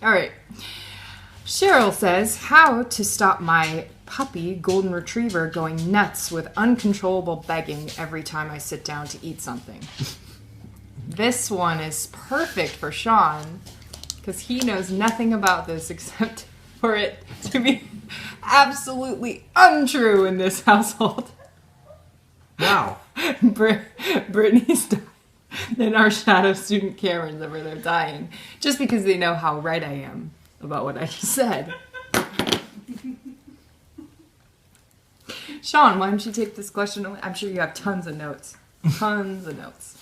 All right. Cheryl says, how to stop my puppy golden retriever going nuts with uncontrollable begging every time I sit down to eat something. This one is perfect for Sean because he knows nothing about this except for it to be absolutely untrue in this household. Wow. Brittany's dying. And our shadow student Cameron's over there dying just because they know how right I am about what I just said. Sean, why don't you take this question away? I'm sure you have tons of notes. Tons of notes.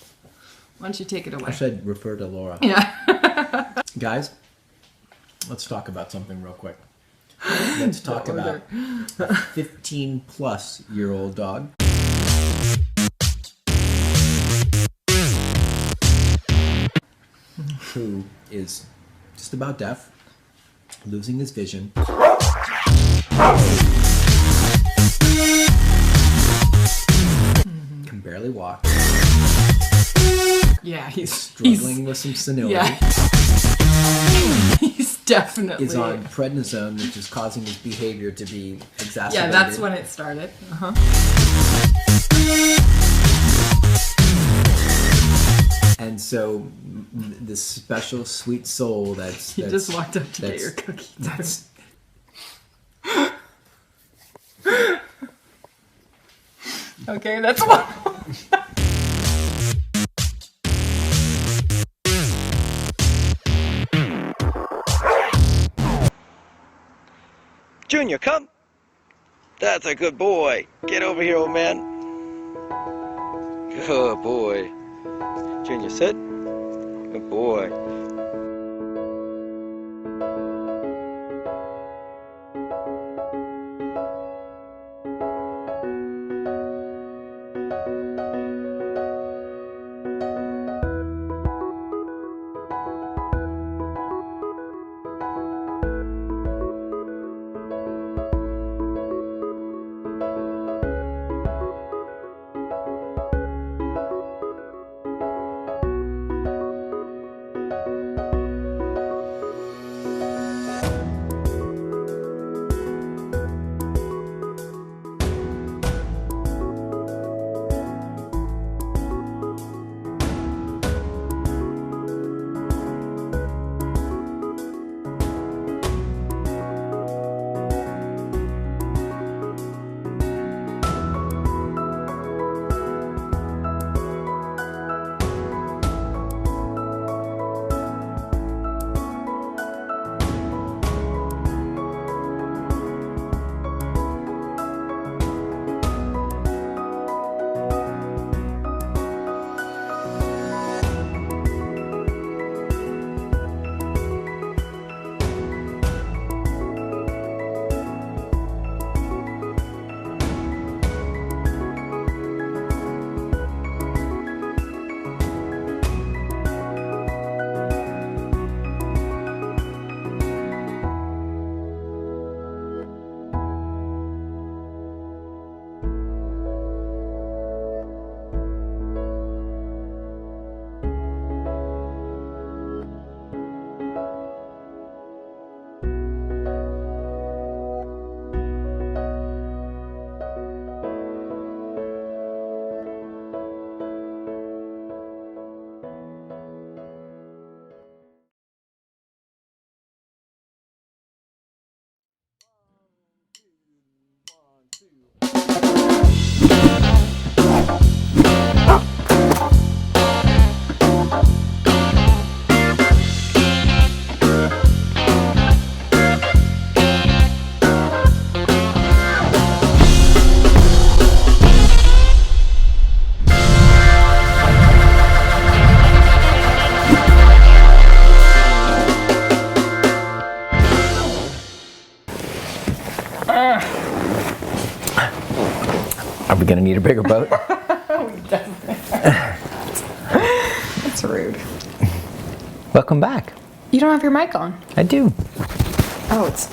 Why don't you take it away? I should refer to Laura. Yeah. Guys, let's talk about something real quick. Let's talk about a 15-plus-year-old dog who is just about deaf, losing his vision. Can barely walk. Yeah, he's struggling with some senility. Yeah. He's definitely is on prednisone, which is causing his behavior to be exacerbated. Yeah, that's when it started. Uh-huh. And so this special sweet soul that's you just walked up to get your cookie. That's okay, that's one. Junior, come. That's a good boy. Get over here, old man. Good boy. Junior, sit. Good boy. Are we gonna need a bigger boat? We definitely are. That's rude. Welcome back. You don't have your mic on. I do. Oh, it's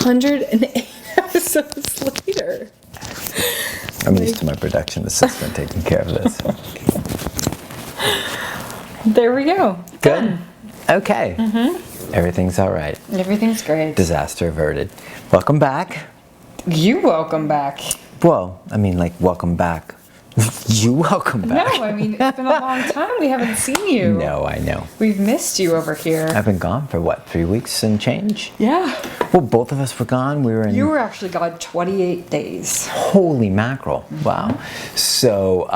108 episodes later. I'm used to my production assistant taking care of this. There we go. Good. Okay. Everything's all right. Everything's great. Disaster averted. Welcome back. You welcome back. Well, I mean, like, welcome back. You welcome back. No, I mean, it's been a long time. We haven't seen you. No, I know. We've missed you over here. I've been gone for what, 3 weeks and change? Yeah. Well, both of us were gone. We were in. You were actually gone 28 days. Holy mackerel! Wow. So,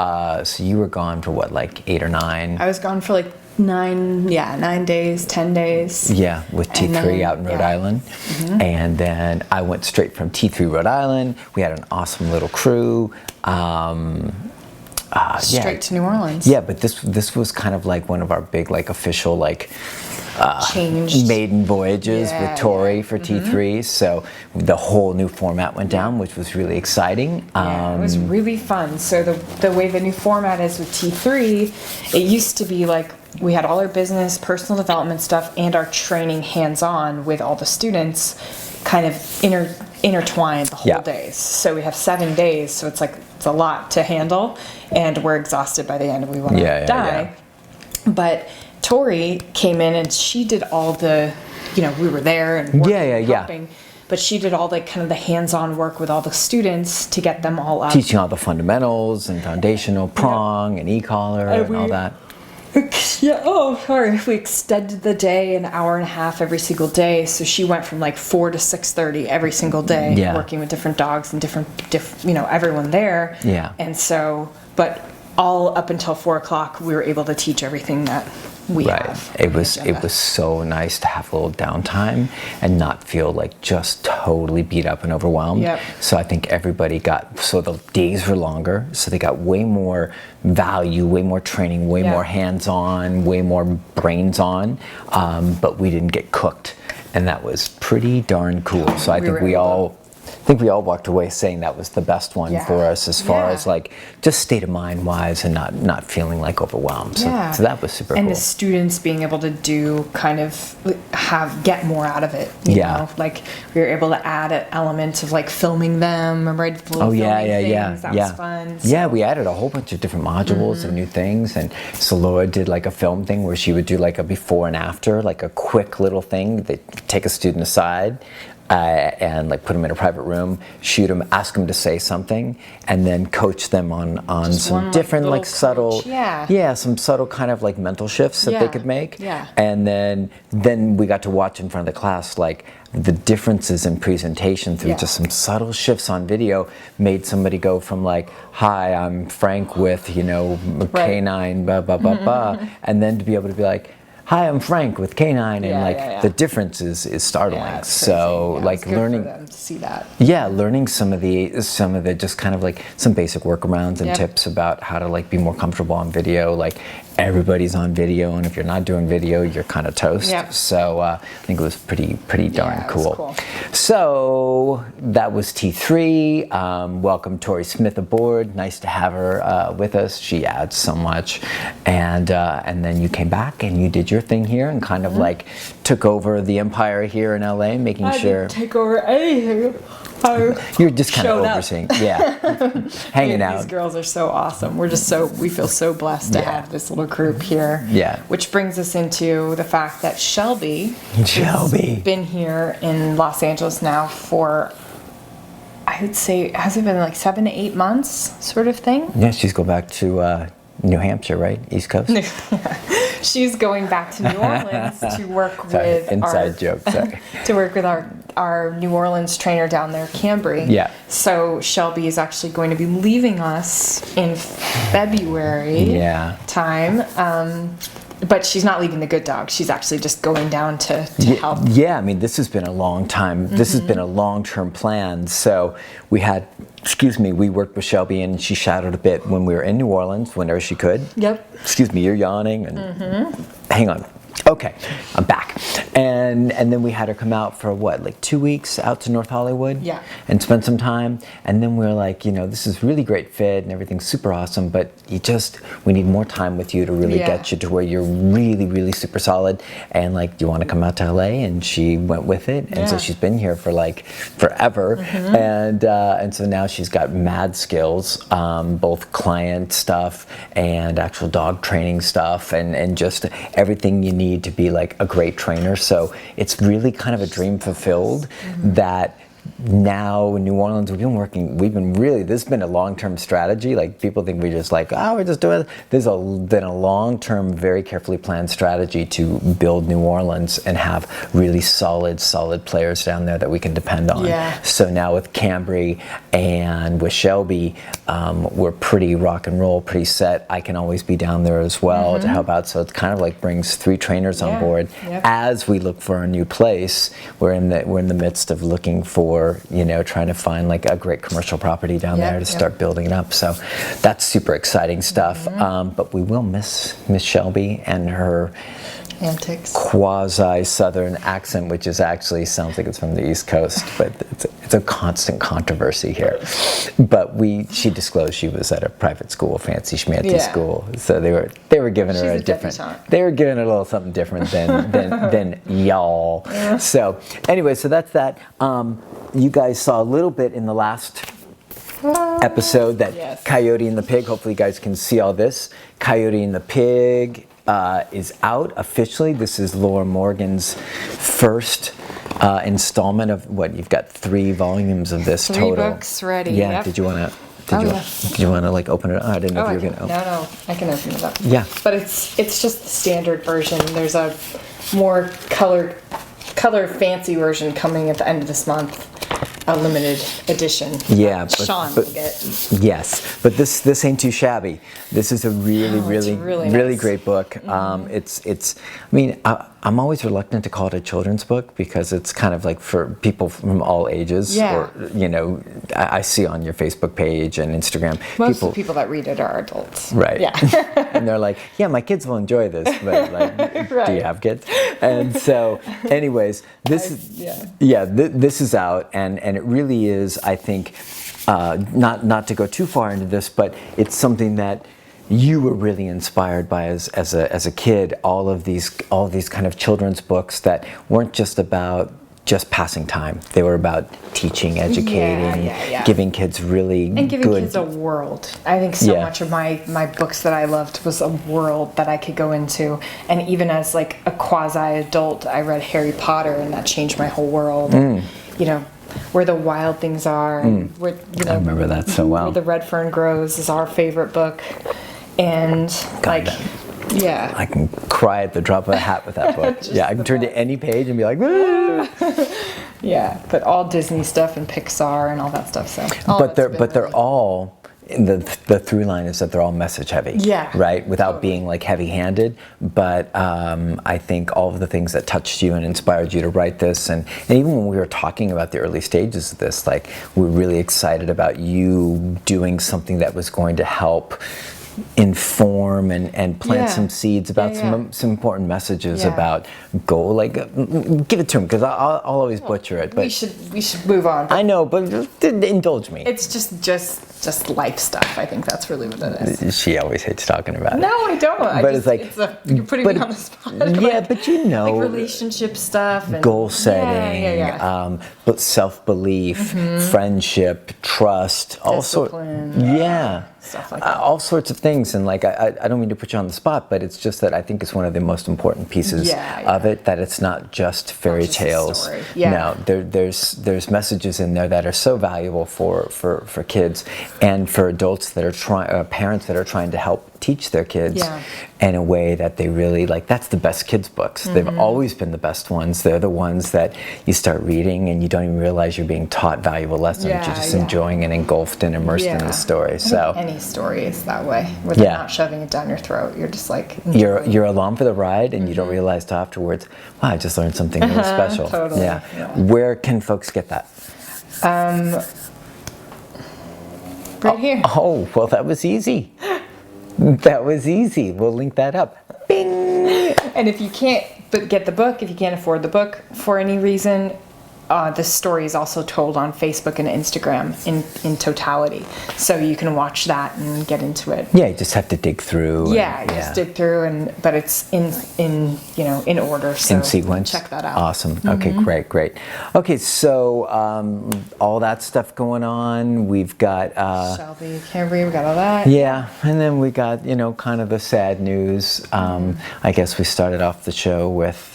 so you were gone for what, like 8 or 9? I was gone for like 9 days, 10 days. Yeah, with T3 then, out in Rhode Island. And then I went straight from T3 Rhode Island. We had an awesome little crew. Straight to New Orleans. Yeah, but this was kind of like one of our big, like, official, like, Changed. maiden voyages Yeah, with Tori for T3. So the whole new format went down, which was really exciting. Yeah, it was really fun. So the way the new format is with T3, it used to be like we had all our business, personal development stuff, and our training hands-on with all the students kind of intertwined the whole days. So we have 7 days, so it's a lot to handle, and we're exhausted by the end and we want to die. But Tori came in and she did all the, we were there and working and helping, but she did all the kind of the hands-on work with all the students to get them all up. Teaching all the fundamentals and foundational prong and e-collar and all that. Yeah, we extended the day an hour and a half every single day. So she went from like 4 to 6:30 every single day, working with different dogs and different, everyone there. Yeah. And so, but all up until 4 o'clock, we were able to teach everything that we have. It was so nice to have a little downtime and not feel like just totally beat up and overwhelmed. Yep. So I think everybody so the days were longer, so they got way more value, way more training, way more hands-on, way more brains on, but we didn't get cooked, and that was pretty darn cool. So I think we all walked away saying that was the best one for us as far as like just state of mind wise and not feeling like overwhelmed. So that was super cool. And the students being able to do kind of get more out of it. You know? Like we were able to add an element of like filming them, right? That was fun. So. Yeah, we added a whole bunch of different modules and new things, and so Laura did like a film thing where she would do like a before and after, like a quick little thing. They'd take a student aside. And like put them in a private room, shoot them, ask them to say something, and then coach them on some different like subtle, some subtle kind of like mental shifts that they could make. Yeah. And then we got to watch in front of the class like the differences in presentation through just some subtle shifts on video made somebody go from like, hi, I'm Frank with, canine, blah, blah, blah, blah, and then to be able to be like, hi, I'm Frank with Canine, and the difference is startling. So like learning for them to see that. Yeah, learning some of the just kind of like some basic workarounds and tips about how to like be more comfortable on video. Like everybody's on video, and if you're not doing video, you're kind of toast. Yep. So I think it was pretty darn cool. So that was T3. Welcome Tori Smith aboard. Nice to have her with us. She adds so much. And then you came back and you did your thing here and kind of like took over the empire here in LA, making sure. I didn't take over anything. You're just kind of overseeing, hanging out. These girls are so awesome. We feel so blessed to have this little group here. Yeah. Which brings us into the fact that Shelby has been here in Los Angeles now for, I would say, has it been like 7 to 8 months, sort of thing? Yeah, she's going back to New Hampshire, right? East Coast. She's going back to New Orleans to work with to work with our New Orleans trainer down there, Cambry. Yeah. So Shelby is actually going to be leaving us in February time. But she's not leaving the good dog. She's actually just going down to help. Yeah, I mean, this has been a long time. This has been a long-term plan. So we worked with Shelby, and she shadowed a bit when we were in New Orleans, whenever she could. Yep. Excuse me, you're yawning. And hang on. Okay, I'm back. And then we had her come out for what, like 2 weeks out to North Hollywood? Yeah. And spend some time. And then we were like, this is really great fit and everything's super awesome, but we need more time with you to really get you to where you're really, really super solid. And like, do you want to come out to LA? And she went with it. And so she's been here for like forever. And so now she's got mad skills, both client stuff and actual dog training stuff, and just everything you need to be like a great trainer. So it's really kind of a dream fulfilled that now in New Orleans, this has been a long-term strategy. Like, people think we just like, we're just doing it. There's been a long-term, very carefully planned strategy to build New Orleans and have really solid players down there that we can depend on. Yeah. So now with Cambry and with Shelby, we're pretty rock and roll, pretty set. I can always be down there as well to help out. So it's kind of like brings 3 trainers on board. As we look for a new place. We're in the midst of looking for, trying to find like a great commercial property down there to start building it up. So that's super exciting stuff. But we will miss Shelby and her antics, quasi-Southern accent, which is actually sounds like it's from the East Coast, but it's a constant controversy here. But she disclosed she was at a private school, fancy schmancy school, so they were giving her a different. They were giving her a little something different than y'all. So anyway, so that's that. You guys saw a little bit in the last episode that Coyote and the Pig. Hopefully, you guys can see all this. Coyote and the Pig is out officially. This is Laura Morgan's first installment of what you've got 3 volumes of this 3 total. 3 books ready. Yeah. Yep. Did you want to like open it up? I didn't know if you were going to. No, I can open it up. Yeah. But it's just the standard version. There's a more color fancy version coming at the end of this month. A limited edition. Yeah, Sean will get. Yes, but this ain't too shabby. This is a really great book. I'm always reluctant to call it a children's book because it's kind of like for people from all ages. Yeah. Or, I see on your Facebook page and Instagram. Most of the people that read it are adults. Right. Yeah. And they're like, yeah, my kids will enjoy this, but like, do you have kids? And so, anyways, this is out, and it really is, I think, not to go too far into this, but it's something that you were really inspired by as a kid. All of these kind of children's books that weren't just about just passing time. They were about teaching, educating, giving kids really and giving kids a world. I think so much of my books that I loved was a world that I could go into. And even as like a quasi-adult, I read Harry Potter, and that changed my whole world. Where the wild things are. And where, I remember that so well. Where the red fern grows is our favorite book. And I can cry at the drop of a hat with that book. I can turn to any page and be like, woo! But all Disney stuff and Pixar and all that stuff. So, they're all. The through line is that they're all message heavy, right? Without being like heavy-handed, but I think all of the things that touched you and inspired you to write this, and even when we were talking about the early stages of this, like, we're really excited about you doing something that was going to help inform and plant some seeds about some important messages about give it to him, because I'll always butcher it. But we should move on. I know, but indulge me. It's just life stuff. I think that's really what it is. She always hates talking about it. No, I don't. You're putting me on the spot. Yeah, but like relationship stuff, and goal setting, but self-belief, friendship, trust, all sorts. Stuff like that. All sorts of things. And like, I don't mean to put you on the spot, but it's just that I think it's one of the most important pieces of it, that it's not just fairy tales. No, there's messages in there that are so valuable for kids and for adults that are parents that are trying to help teach their kids in a way that they really like. That's the best kids books. They've always been the best ones. They're the ones that you start reading and you don't even realize you're being taught valuable lessons. You're just enjoying and engulfed and immersed in the story. So any story is that way, where they're not shoving it down your throat. You're just like you're along for the ride, and you don't realize till afterwards, wow, I just learned something really special. Totally. Where can folks get that? Right here. Oh, well, that was easy. That was easy. We'll link that up. Bing! And if you can't get the book, if you can't afford the book for any reason, the story is also told on Facebook and Instagram in totality, so you can watch that and get into it. Yeah, you just have to dig through. Just dig through, but it's in order. So in sequence. Check that out. Awesome. Okay, great. Okay, so all that stuff going on. We've got Shelby, Cambry, we got all that. Yeah, and then we got kind of the sad news. I guess we started off the show with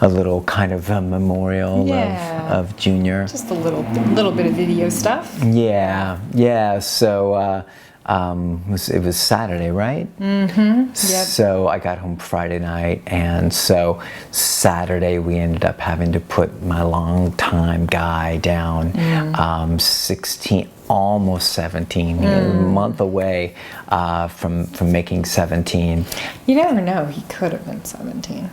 a little kind of a memorial of Junior. Just a little bit of video stuff. Yeah. So it was Saturday, right? Mm-hmm. Yep. So I got home Friday night, and so Saturday we ended up having to put my longtime guy down, 16, almost 17, a month away from making 17. You never know. He could have been 17.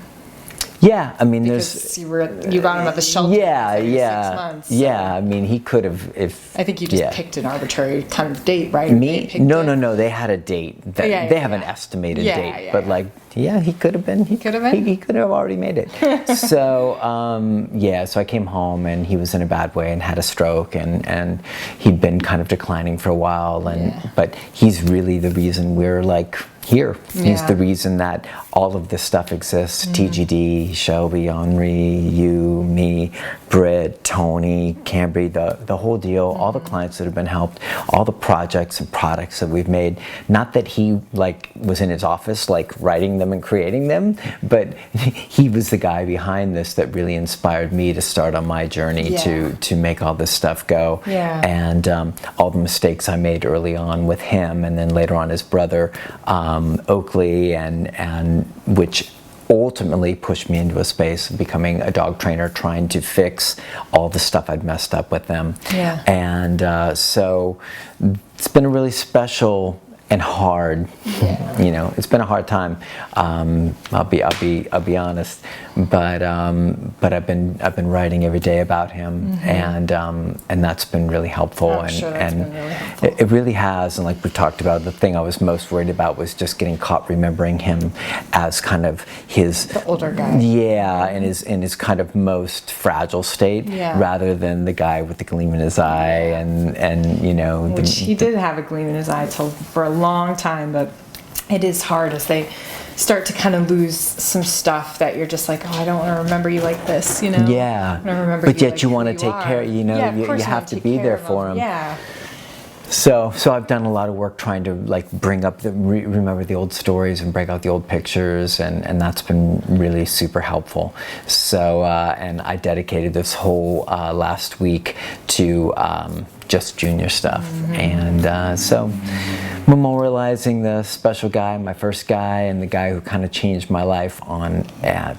Yeah, I mean, because you got him at the shelter. Yeah. 6 months. So. Yeah, I mean, he could have if. I think you just picked an arbitrary kind of date, right? Me? No. They had a date. They have an estimated date, but he could have been. He could have been. He could have already made it. So so I came home and he was in a bad way and had a stroke and he'd been kind of declining for a while but he's really the reason we're here. He's the reason that all of this stuff exists. TGD, Shelby, Henri, you, me, Britt, Tony, Cambry, the whole deal, all the clients that have been helped, all the projects and products that we've made. Not that he was in his office writing them and creating them, but he was the guy behind this that really inspired me to start on my journey to make all this stuff go. Yeah. And all the mistakes I made early on with him, and then later on his brother, Oakley, and which ultimately pushed me into a space of becoming a dog trainer, trying to fix all the stuff I'd messed up with them. Yeah. And so it's been a really special and hard. It's been a hard time. I'll be honest, but I've been writing every day about him, and that's been really helpful. I'm sure that's been really helpful. It really has. And like we talked about, the thing I was most worried about was just getting caught remembering him as kind of the older guy. Yeah, in his kind of most fragile state, rather than the guy with the gleam in his eye, which he did have a gleam in his eye for a long time, but it is hard as they start to kind of lose some stuff that you're just like, I don't want to remember you like this, Yeah. I don't remember but you yet you want to take care, you have to be there for him. Yeah. So I've done a lot of work trying to bring up remember the old stories and break out the old pictures, and that's been really super helpful. So and I dedicated this whole last week to just Junior stuff, and so memorializing the special guy, my first guy, and the guy who kind of changed my life on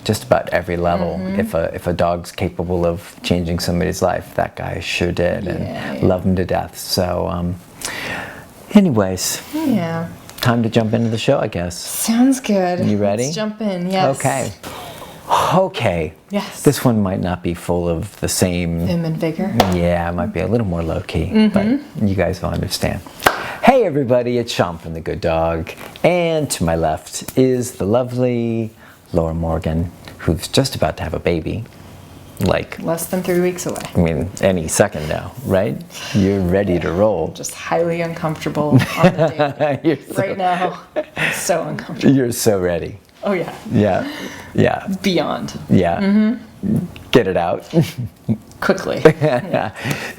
just about every level. If a dog's capable of changing somebody's life, that guy sure did, and love him to death. So anyways, time to jump into the show, I guess. Sounds good. You ready? Let's jump in. Yes. Okay. Yes. This one might not be full of the same vim and vigor. Yeah, it might be a little more low key, but you guys will understand. Hey everybody, it's Sean from The Good Dog, and to my left is the lovely Laura Morgan, who's just about to have a baby. Less than 3 weeks away. I mean, any second now, right? You're ready to roll. Just highly uncomfortable on the date. Right now, so uncomfortable. You're so ready. Oh yeah. Yeah. Beyond. Yeah. Get it out. Quickly.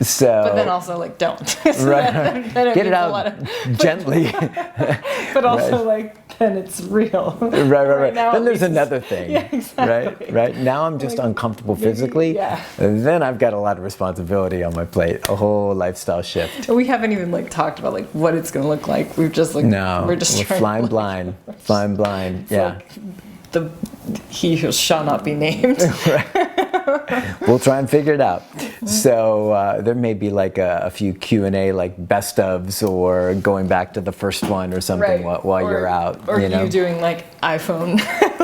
So. But then also don't. Right. Then Get it out gently. But also then it's real. Right. Now, then there's another thing. Yeah, exactly. Right. Now I'm just uncomfortable physically. Yeah. And then I've got a lot of responsibility on my plate. A whole lifestyle shift. We haven't even talked about what it's gonna look like. We've just we're flying blind. Flying blind. Yeah. He who shall not be named. We'll try and figure it out. So there may be a few Q&A best ofs, or going back to the first one or something while you're out. Or you doing iPhone.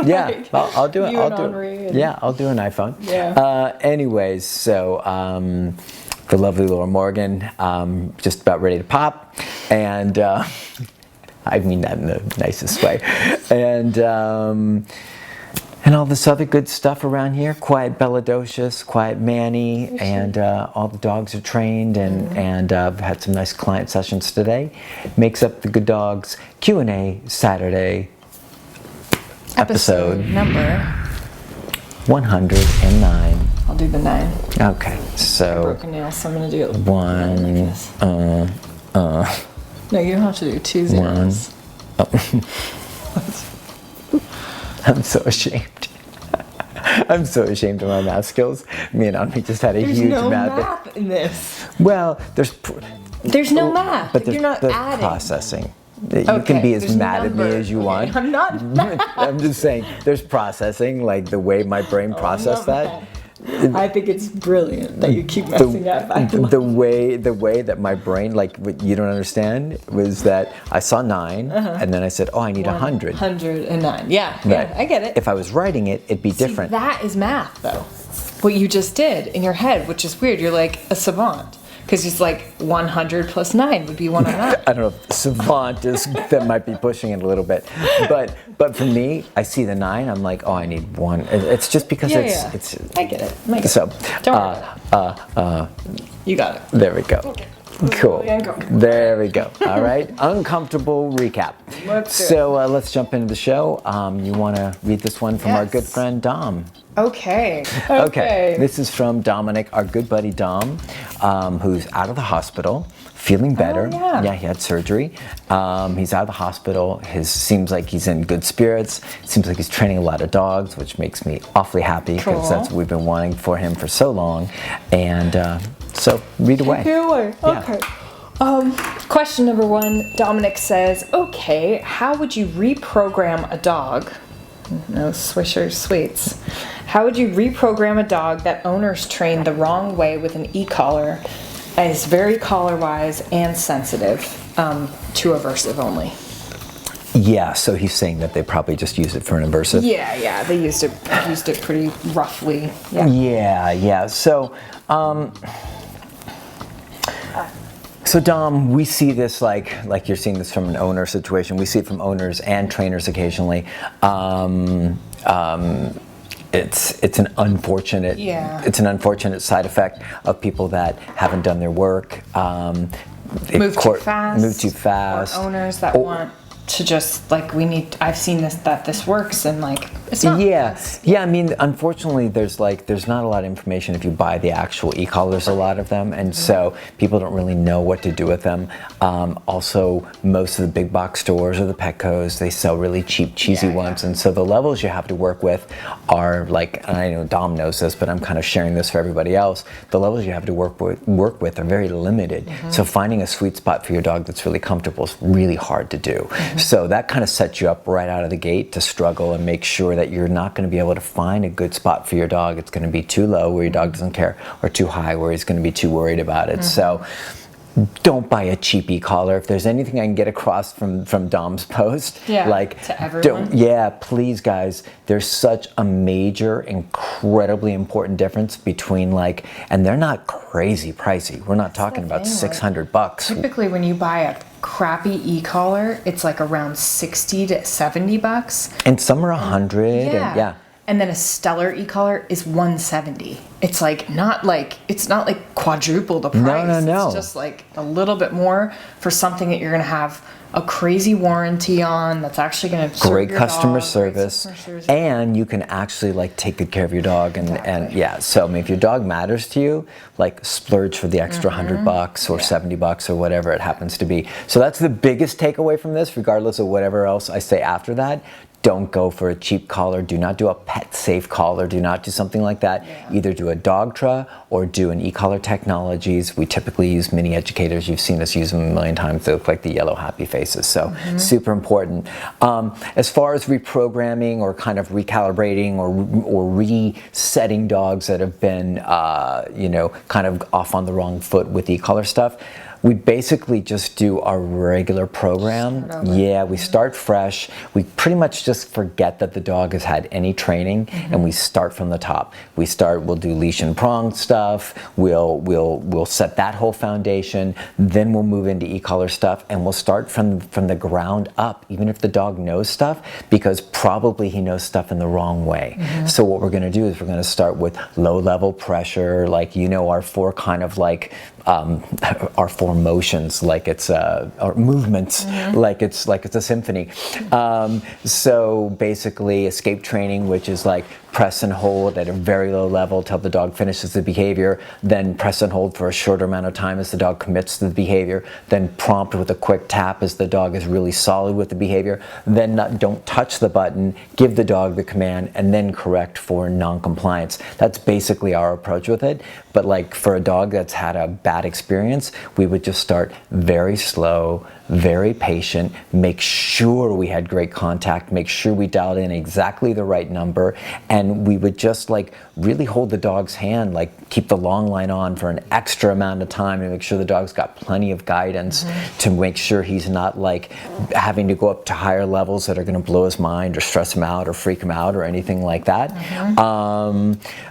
Yeah, I'll do it. I'll do an iPhone. Yeah. Anyways, so the lovely Laura Morgan, just about ready to pop, and I mean that in the nicest way, and And all this other good stuff around here. Quiet Belladocious, Quiet Manny, and all the dogs are trained, and I've had some nice client sessions today. Makes up the Good Dogs Q&A Saturday episode number 109. I'll do the 9. Okay, so Broken nail, so I'm gonna do it. 1. No, you don't have to do 2 zeros. I'm so ashamed. I'm so ashamed of my math skills. Me and Anmi just had a There's huge no math. math in this. Well, There's no math. but You're not there's adding. processing. You can be as there's mad at me numbers. as you want. I'm not mad. I'm just saying, there's processing, like the way my brain processed that. I think it's brilliant that you keep messing up. The way that my brain, like what you don't understand, was that I saw 9, and then I said, oh, I need 100. 109. Yeah, Right. yeah, I get it. If I was writing it, it'd be different. That is math, though. What you just did in your head, which is weird. You're like a savant. Because it's like 100 plus 9 would be 109. I don't know if savant is, that might be pushing it a little bit. But for me, I see the 9, I'm like, oh, I need 1. It's just because it's I get it. I get it. So, Don't worry about it. You got it. there we go. Okay. Cool. Really uncomfortable. There we go. All right. Uncomfortable recap. Let's do it. So let's jump into the show. You want to read this one from our Yes. good friend Dom? Okay. This is from Dominic, our good buddy Dom, who's out of the hospital, feeling better. Oh, yeah. He had surgery. He's out of the hospital. Seems like he's in good spirits. Seems like he's training a lot of dogs, which makes me awfully happy because Cool. that's what we've been wanting for him for so long. And so read away. Yeah. Yeah. Okay. Question number 1. Dominic says, okay, how would you reprogram a dog? No Swisher Sweets. How would you reprogram a dog that owners trained the wrong way with an e-collar, is very collar-wise and sensitive, to aversive only? Yeah, so he's saying that they probably just use it for an aversive. Yeah, they used it pretty roughly. Yeah. So Dom, we see this like you're seeing this from an owner situation. We see it from owners and trainers occasionally. It's an unfortunate it's an unfortunate side effect of people that haven't done their work. Move too fast. Or owners that Or- want to just like I've seen this works and like it's not. Yeah. I mean, unfortunately, there's not a lot of information if you buy the actual e-collars. A lot of them, and so people don't really know what to do with them. Also, most of the big box stores or the Petcos, they sell really cheap, cheesy ones, and so the levels you have to work with are like, and I know Dom knows this, but I'm kind of sharing this for everybody else. The levels you have to work with are very limited. So finding a sweet spot for your dog that's really comfortable is really hard to do. So that kind of sets you up right out of the gate to struggle and make sure that you're not going to be able to find a good spot for your dog. It's going to be too low where your dog doesn't care, or too high where he's going to be too worried about it. So don't buy a cheap e-collar. If there's anything I can get across from Dom's post, to everyone. Please guys, there's such a major, incredibly important difference between and they're not crazy pricey. We're not talking about $600. Typically, when you buy a crappy e-collar, it's like around $60 to $70, and some are 100. And then a stellar e-collar is $170. It's not like quadruple the price. No. It's just like a little bit more for something that you're gonna have a crazy warranty on. That's actually gonna serve great your customer dog, service, and you can actually take good care of your dog. And so I mean, if your dog matters to you, splurge for the extra $100 or $70 or whatever it happens to be. So that's the biggest takeaway from this, regardless of whatever else I say after that. Don't go for a cheap collar. Do not do a pet safe collar. Do not do something like that. Either do a Dogtra or do an e-collar Technologies. We typically use mini educators. You've seen us use them a million times. They look like the yellow happy faces. So super important. As far as reprogramming or kind of recalibrating or resetting dogs that have been kind of off on the wrong foot with e-collar stuff, We basically just do our regular program. Yeah, we start fresh. We pretty much just forget that the dog has had any training, and we start from the top. We'll do leash and prong stuff. We'll set that whole foundation. Then we'll move into e-collar stuff, and we'll start from the ground up, even if the dog knows stuff, because probably he knows stuff in the wrong way. So what we're going to do is we're going to start with low level pressure, like our four kind of like our four motions, like it's our movements, like it's a symphony. So basically, escape training, which is like press and hold at a very low level till the dog finishes the behavior, then press and hold for a shorter amount of time as the dog commits to the behavior, then prompt with a quick tap as the dog is really solid with the behavior, then don't touch the button, give the dog the command, and then correct for non-compliance. That's basically our approach with it. But like for a dog that's had a bad experience, we would just start very slow, very patient, make sure we had great contact, make sure we dialed in exactly the right number, and we would just like really hold the dog's hand, like keep the long line on for an extra amount of time and make sure the dog's got plenty of guidance to make sure he's not like having to go up to higher levels that are going to blow his mind or stress him out or freak him out or anything like that.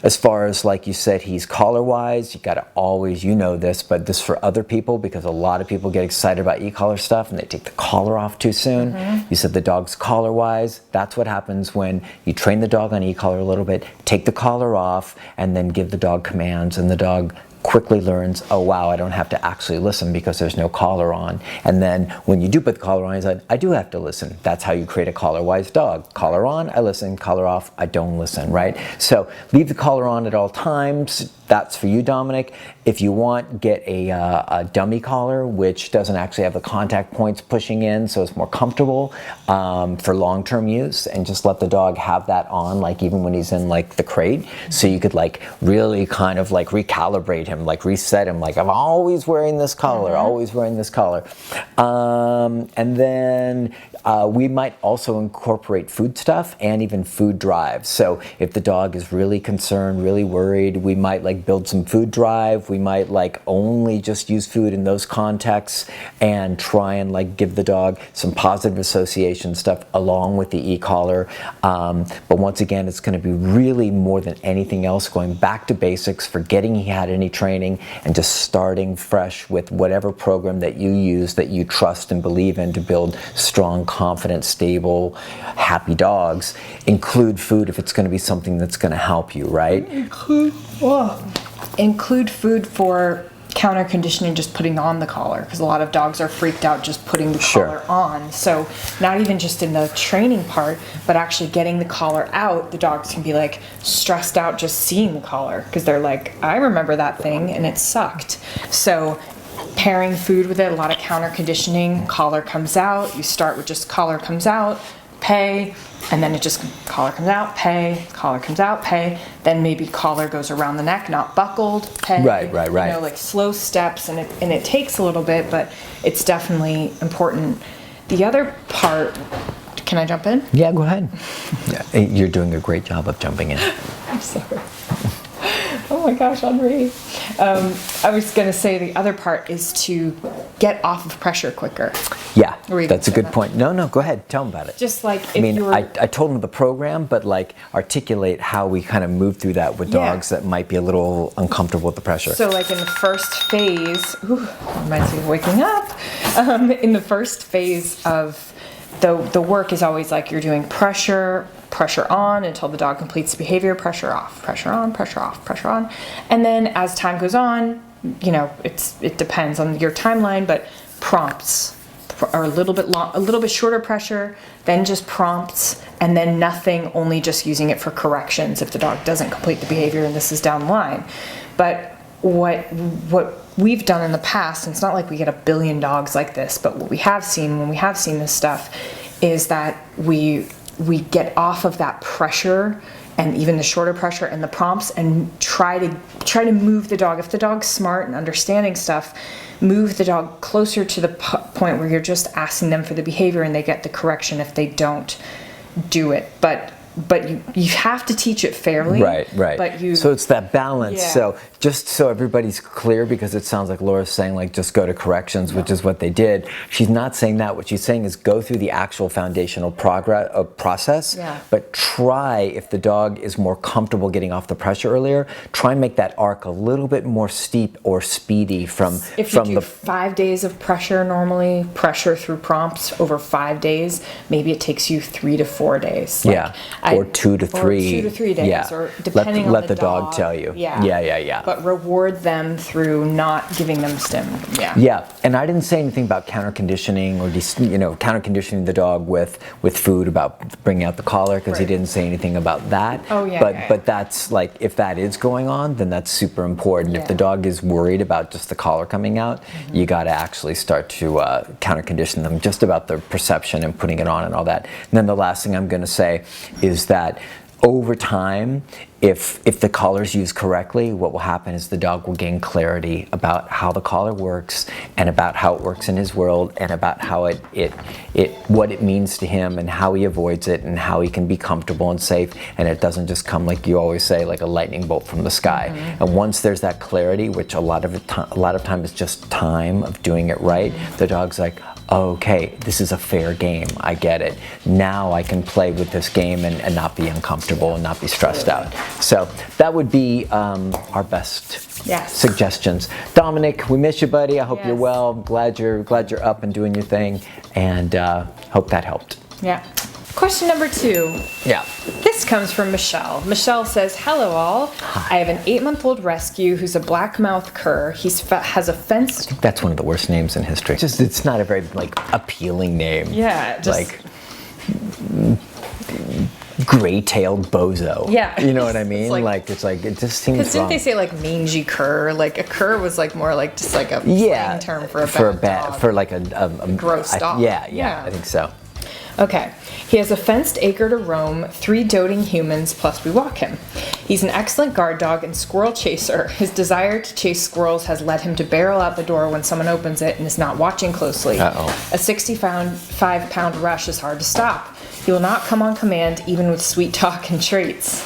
As far as like you said, he's collar wise, you got to always, this, but this for other people, because a lot of people get excited about e-collar stuff and they take the collar off too soon. You said the dog's collar wise. That's what happens when you train the dog on e-collar a little bit, take the collar off, and then give the dog commands, and the dog quickly learns, oh wow, I don't have to actually listen because there's no collar on. And then when you do put the collar on, he's like, I do have to listen. That's how you create a collar-wise dog. Collar on, I listen. Collar off, I don't listen, right? So leave the collar on at all times. That's for you, Dominic. If you want, get a dummy collar, which doesn't actually have the contact points pushing in, so it's more comfortable for long-term use, and just let the dog have that on, like even when he's in like the crate, so you could like really kind of like recalibrate him, like reset him, like I'm always wearing this collar, always wearing this collar. And then we might also incorporate food stuff and even food drives. So if the dog is really concerned, really worried, we might like build some food drive. We might like only just use food in those contexts and try and like give the dog some positive association stuff along with the e-collar. But once again, it's going to be really more than anything else going back to basics, forgetting he had any training, and just starting fresh with whatever program that you use that you trust and believe in to build strong, confident, stable, happy dogs. Include food if it's going to be something that's going to help you, right? Include food for counter conditioning, just putting on the collar, because a lot of dogs are freaked out just putting the collar on. So not even just in the training part, but actually getting the collar out, the dogs can be like stressed out just seeing the collar, because they're like, I remember that thing and it sucked. So pairing food with it, a lot of counter conditioning, collar comes out, you start with just collar comes out, pay, and then it just collar comes out, pay, collar comes out, pay, then maybe collar goes around the neck, not buckled, pay. Right. You know, like slow steps, and it takes a little bit, but it's definitely important. The other part, can I jump in? Yeah, go ahead. Yeah, you're doing a great job of jumping in. I'm sorry. Oh my gosh, Henri. I was going to say the other part is to get off of pressure quicker. Yeah, that's a good point. No, go ahead. Tell them about it. Just like if I told them the program, but like articulate how we kind of move through that with dogs that might be a little uncomfortable with the pressure. So like in the first phase, reminds me of waking up. In the first phase of the work is always like you're doing pressure on until the dog completes the behavior, pressure off, pressure on, pressure off, pressure on. And then as time goes on, it depends on your timeline, but prompts are a little bit shorter pressure, then just prompts, and then nothing, only just using it for corrections if the dog doesn't complete the behavior, and this is down the line. But what we've done in the past, and it's not like we get a billion dogs like this, but what we have seen when we have seen this stuff is that we get off of that pressure and even the shorter pressure and the prompts, and try to move the dog. If the dog's smart and understanding stuff, move the dog closer to the point where you're just asking them for the behavior and they get the correction if they don't do it. But but you have to teach it fairly. Right. But so it's that balance. Yeah. So just so everybody's clear, because it sounds like Laura's saying like just go to corrections, which is what they did. She's not saying that. What she's saying is go through the actual foundational process. Yeah. But try, if the dog is more comfortable getting off the pressure earlier, try and make that arc a little bit more steep or speedy from if you do 5 days of pressure normally, pressure through prompts over 5 days, maybe it takes you 3 to 4 days. Or 2 to 3. Or 2 to 3 days. Yeah. Or depending on let the dog tell you. Yeah. But reward them through not giving them stim. Yeah. And I didn't say anything about counter conditioning or counter conditioning the dog with food, about bringing out the collar, because he didn't say anything about that. But that's like, if that is going on, then that's super important. If the dog is worried about just the collar coming out, you got to actually start to counter condition them just about the perception and putting it on and all that. And then the last thing I'm going to say is that over time, if the collar is used correctly, what will happen is the dog will gain clarity about how the collar works, and about how it works in his world, and about how what it means to him, and how he avoids it, and how he can be comfortable and safe, and it doesn't just come, like you always say, like a lightning bolt from the sky. And once there's that clarity, which a lot of time is just time of doing it right, the dog's like, okay, this is a fair game. I get it. Now I can play with this game and not be uncomfortable and not be stressed out. So that would be our best suggestions. Dominic, we miss you, buddy. I hope you're well. I'm glad you're up and doing your thing, and hope that helped. Yeah. Question number 2. Yeah. This comes from Michelle. Michelle says, hello all. I have an 8-month-old rescue who's a black-mouthed cur. He has a fenced... That's one of the worst names in history. It's not a very appealing name. Yeah. Gray-tailed bozo. Yeah. You know what I mean? It just seems wrong. Because didn't they say mangy cur? Like a cur was more like just like a slang term for a bad dog. For like a gross dog. Yeah, I think so. Okay. He has a fenced acre to roam, 3 doting humans, plus we walk him. He's an excellent guard dog and squirrel chaser. His desire to chase squirrels has led him to barrel out the door when someone opens it and is not watching closely. Uh-oh. A 65-pound rush is hard to stop. He will not come on command, even with sweet talk and treats.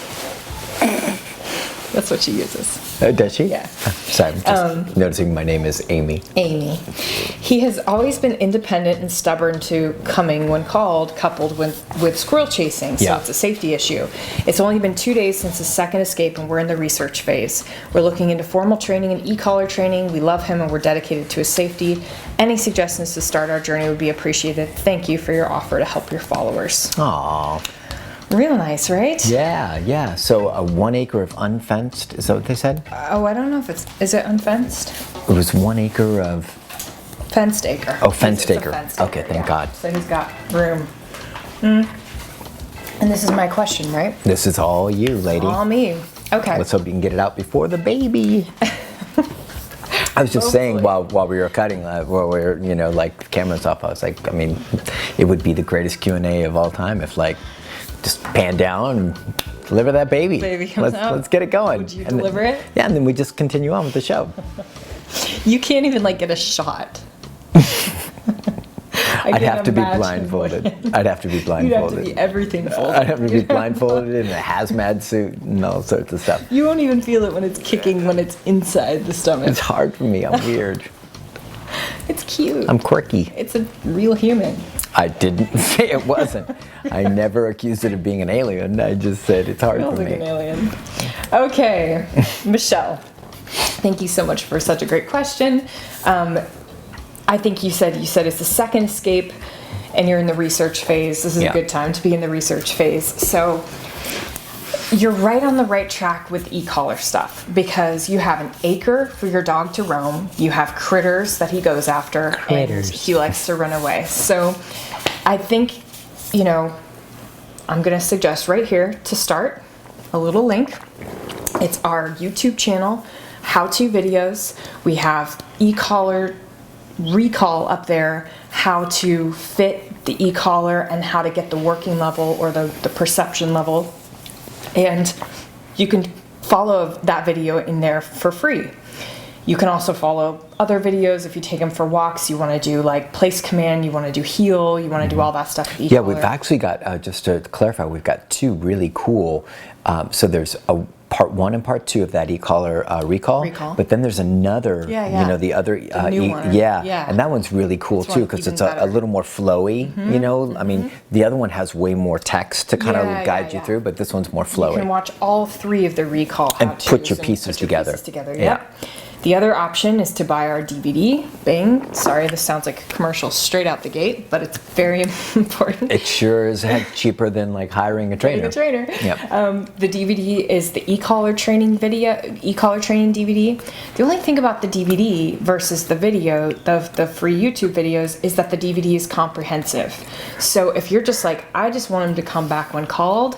That's what she uses. Does she? Yeah. Sorry, I'm just noticing my name is Amy. Amy. He has always been independent and stubborn to coming when called, coupled with squirrel chasing, so it's a safety issue. It's only been 2 days since his second escape, and we're in the research phase. We're looking into formal training and e-collar training. We love him, and we're dedicated to his safety. Any suggestions to start our journey would be appreciated. Thank you for your offer to help your followers. Aww. Real nice, right? Yeah. So 1 acre of unfenced, is that what they said? Oh, I don't know if is it unfenced? It was 1 acre of... Fenced acre. Oh, fenced acre. Fenced okay, acre, thank God. So he's got room. And this is my question, right? This is all you, lady. All me. Okay. Let's hope you can get it out before the baby. I was just saying while we were cutting, while we were, the cameras off, I was like, it would be the greatest Q&A of all time if just pan down and deliver that baby. Baby comes out. Let's get it going. Would you deliver it? Yeah, and then we just continue on with the show. You can't even get a shot. I'd have to be blindfolded. I'd have to be blindfolded. You'd have to be everything folded. I'd have to be blindfolded in a hazmat suit and all sorts of stuff. You won't even feel it when it's kicking when it's inside the stomach. It's hard for me. I'm weird. It's cute. I'm quirky. It's a real human. I didn't say it wasn't. I never accused it of being an alien. I just said it's hard for me. Like an alien. Okay, Michelle. Thank you so much for such a great question. I think you said it's the second escape, and you're in the research phase. This is a good time to be in the research phase. So you're right on the right track with e-collar stuff, because you have an acre for your dog to roam. You have critters that he goes after, and he likes to run away. So I think, I'm going to suggest right here to start a little link. It's our YouTube channel, how-to videos. We have e-collar recall up there, how to fit the e-collar and how to get the working level or the perception level. And you can follow that video in there for free. You can also follow other videos if you take him for walks. You want to do like place command, you want to do heel, you want to do all that stuff with e-collar. Yeah, we've actually got, just to clarify, we've got two really cool, so there's a part 1 and part 2 of that e-collar recall, but then there's another, you know, the other, new one. and that one's really cool too, because it's a little more flowy, you know, I mean, the other one has way more text to kind of guide you through, but this one's more flowy. You can watch all 3 of the recall and put your pieces together. Yep. The other option is to buy our DVD. Bing. Sorry, this sounds like a commercial straight out the gate, but it's very important. It sure is heck cheaper than like hiring a trainer. Yep. The DVD is the e-collar training DVD. The only thing about the DVD versus the video, the free YouTube videos, is that the DVD is comprehensive. So if you're just like, I just want him to come back when called,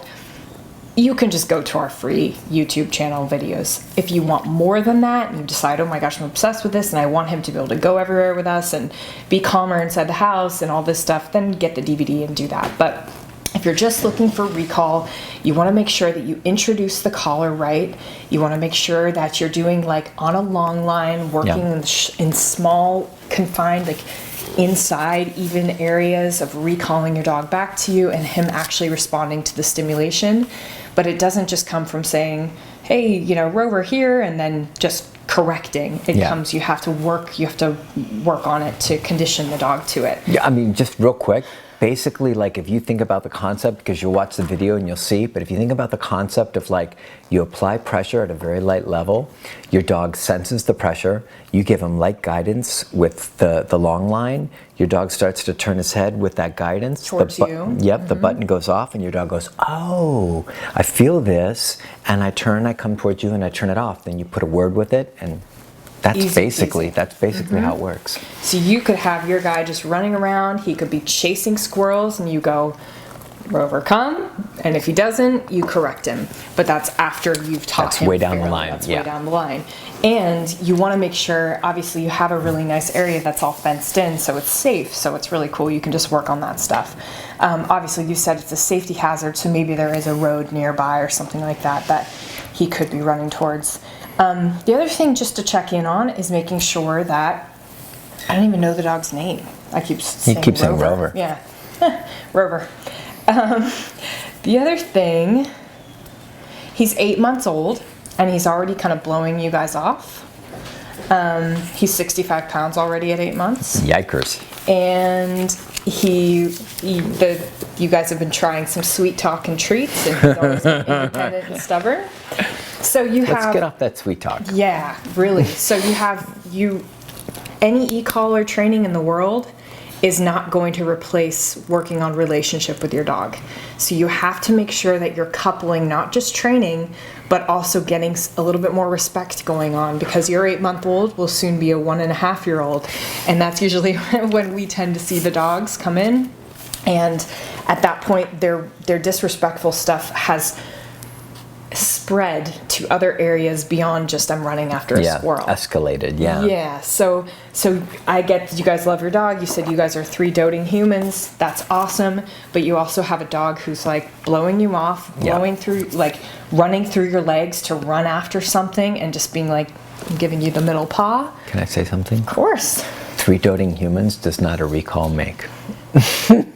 you can just go to our free YouTube channel videos. If you want more than that, and you decide, oh my gosh, I'm obsessed with this and I want him to be able to go everywhere with us and be calmer inside the house and all this stuff, then get the DVD and do that. But if you're just looking for recall, you want to make sure that you introduce the collar right. You want to make sure that you're doing like on a long line, working in small, confined, like inside even areas of recalling your dog back to you and him actually responding to the stimulation. But it doesn't just come from saying, hey, you know, Rover here, and then just correcting. It comes, you have to work on it to condition the dog to it. Yeah, I mean, just real quick, basically, like if you think about the concept, because you'll watch the video and you'll see, but if you think about the concept of like you apply pressure at a very light level, your dog senses the pressure, you give him light guidance with the long line, your dog starts to turn his head with that guidance. Towards you. Yep, the button goes off and your dog goes, oh, I feel this, and I come towards you and I turn it off. Then you put a word with it, and that's basically how it works. So you could have your guy just running around, he could be chasing squirrels, and you go, Rover, come, and if he doesn't, you correct him. But that's after you've taught him. Way down the line. That's way down the line. And you want to make sure, obviously, you have a really nice area that's all fenced in, so it's safe, so it's really cool. You can just work on that stuff. Obviously, you said it's a safety hazard, so maybe there is a road nearby or something like that that he could be running towards. The other thing just to check in on is making sure that, I don't even know the dog's name. I keep saying Rover. Yeah, Rover. The other thing, he's 8 months old and he's already kind of blowing you guys off. He's 65 pounds already at 8 months. Yikers. And you guys have been trying some sweet talk and treats, and he's always been independent and stubborn. So let's get off that sweet talk. Yeah, really. So any e-collar training in the world is not going to replace working on relationship with your dog. So you have to make sure that you're coupling not just training, but also getting a little bit more respect going on, because your 8-month-old will soon be a 1.5-year-old. And that's usually when we tend to see the dogs come in. And at that point, their disrespectful stuff has spread to other areas beyond just I'm running after a squirrel. Escalated, Yeah, so I get you guys love your dog. You said you guys are 3 doting humans. That's awesome. But you also have a dog who's like blowing you off, running through your legs to run after something and just being like, I'm giving you the middle paw. Can I say something? Of course. 3 doting humans does not a recall make.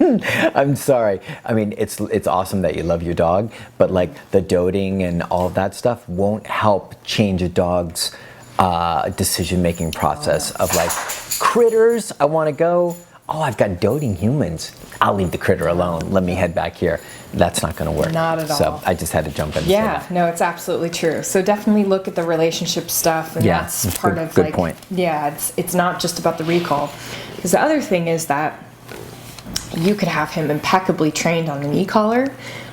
I'm sorry. I mean, it's awesome that you love your dog, but like the doting and all of that stuff won't help change a dog's decision-making process of like, critters, I want to go. Oh, I've got doting humans. I'll leave the critter alone. Let me head back here. That's not going to work. Not at all. So I just had to jump in and say that. No, it's absolutely true. So definitely look at the relationship stuff, and that's part of good point. Yeah, it's not just about the recall. Because the other thing is that you could have him impeccably trained on an e-collar,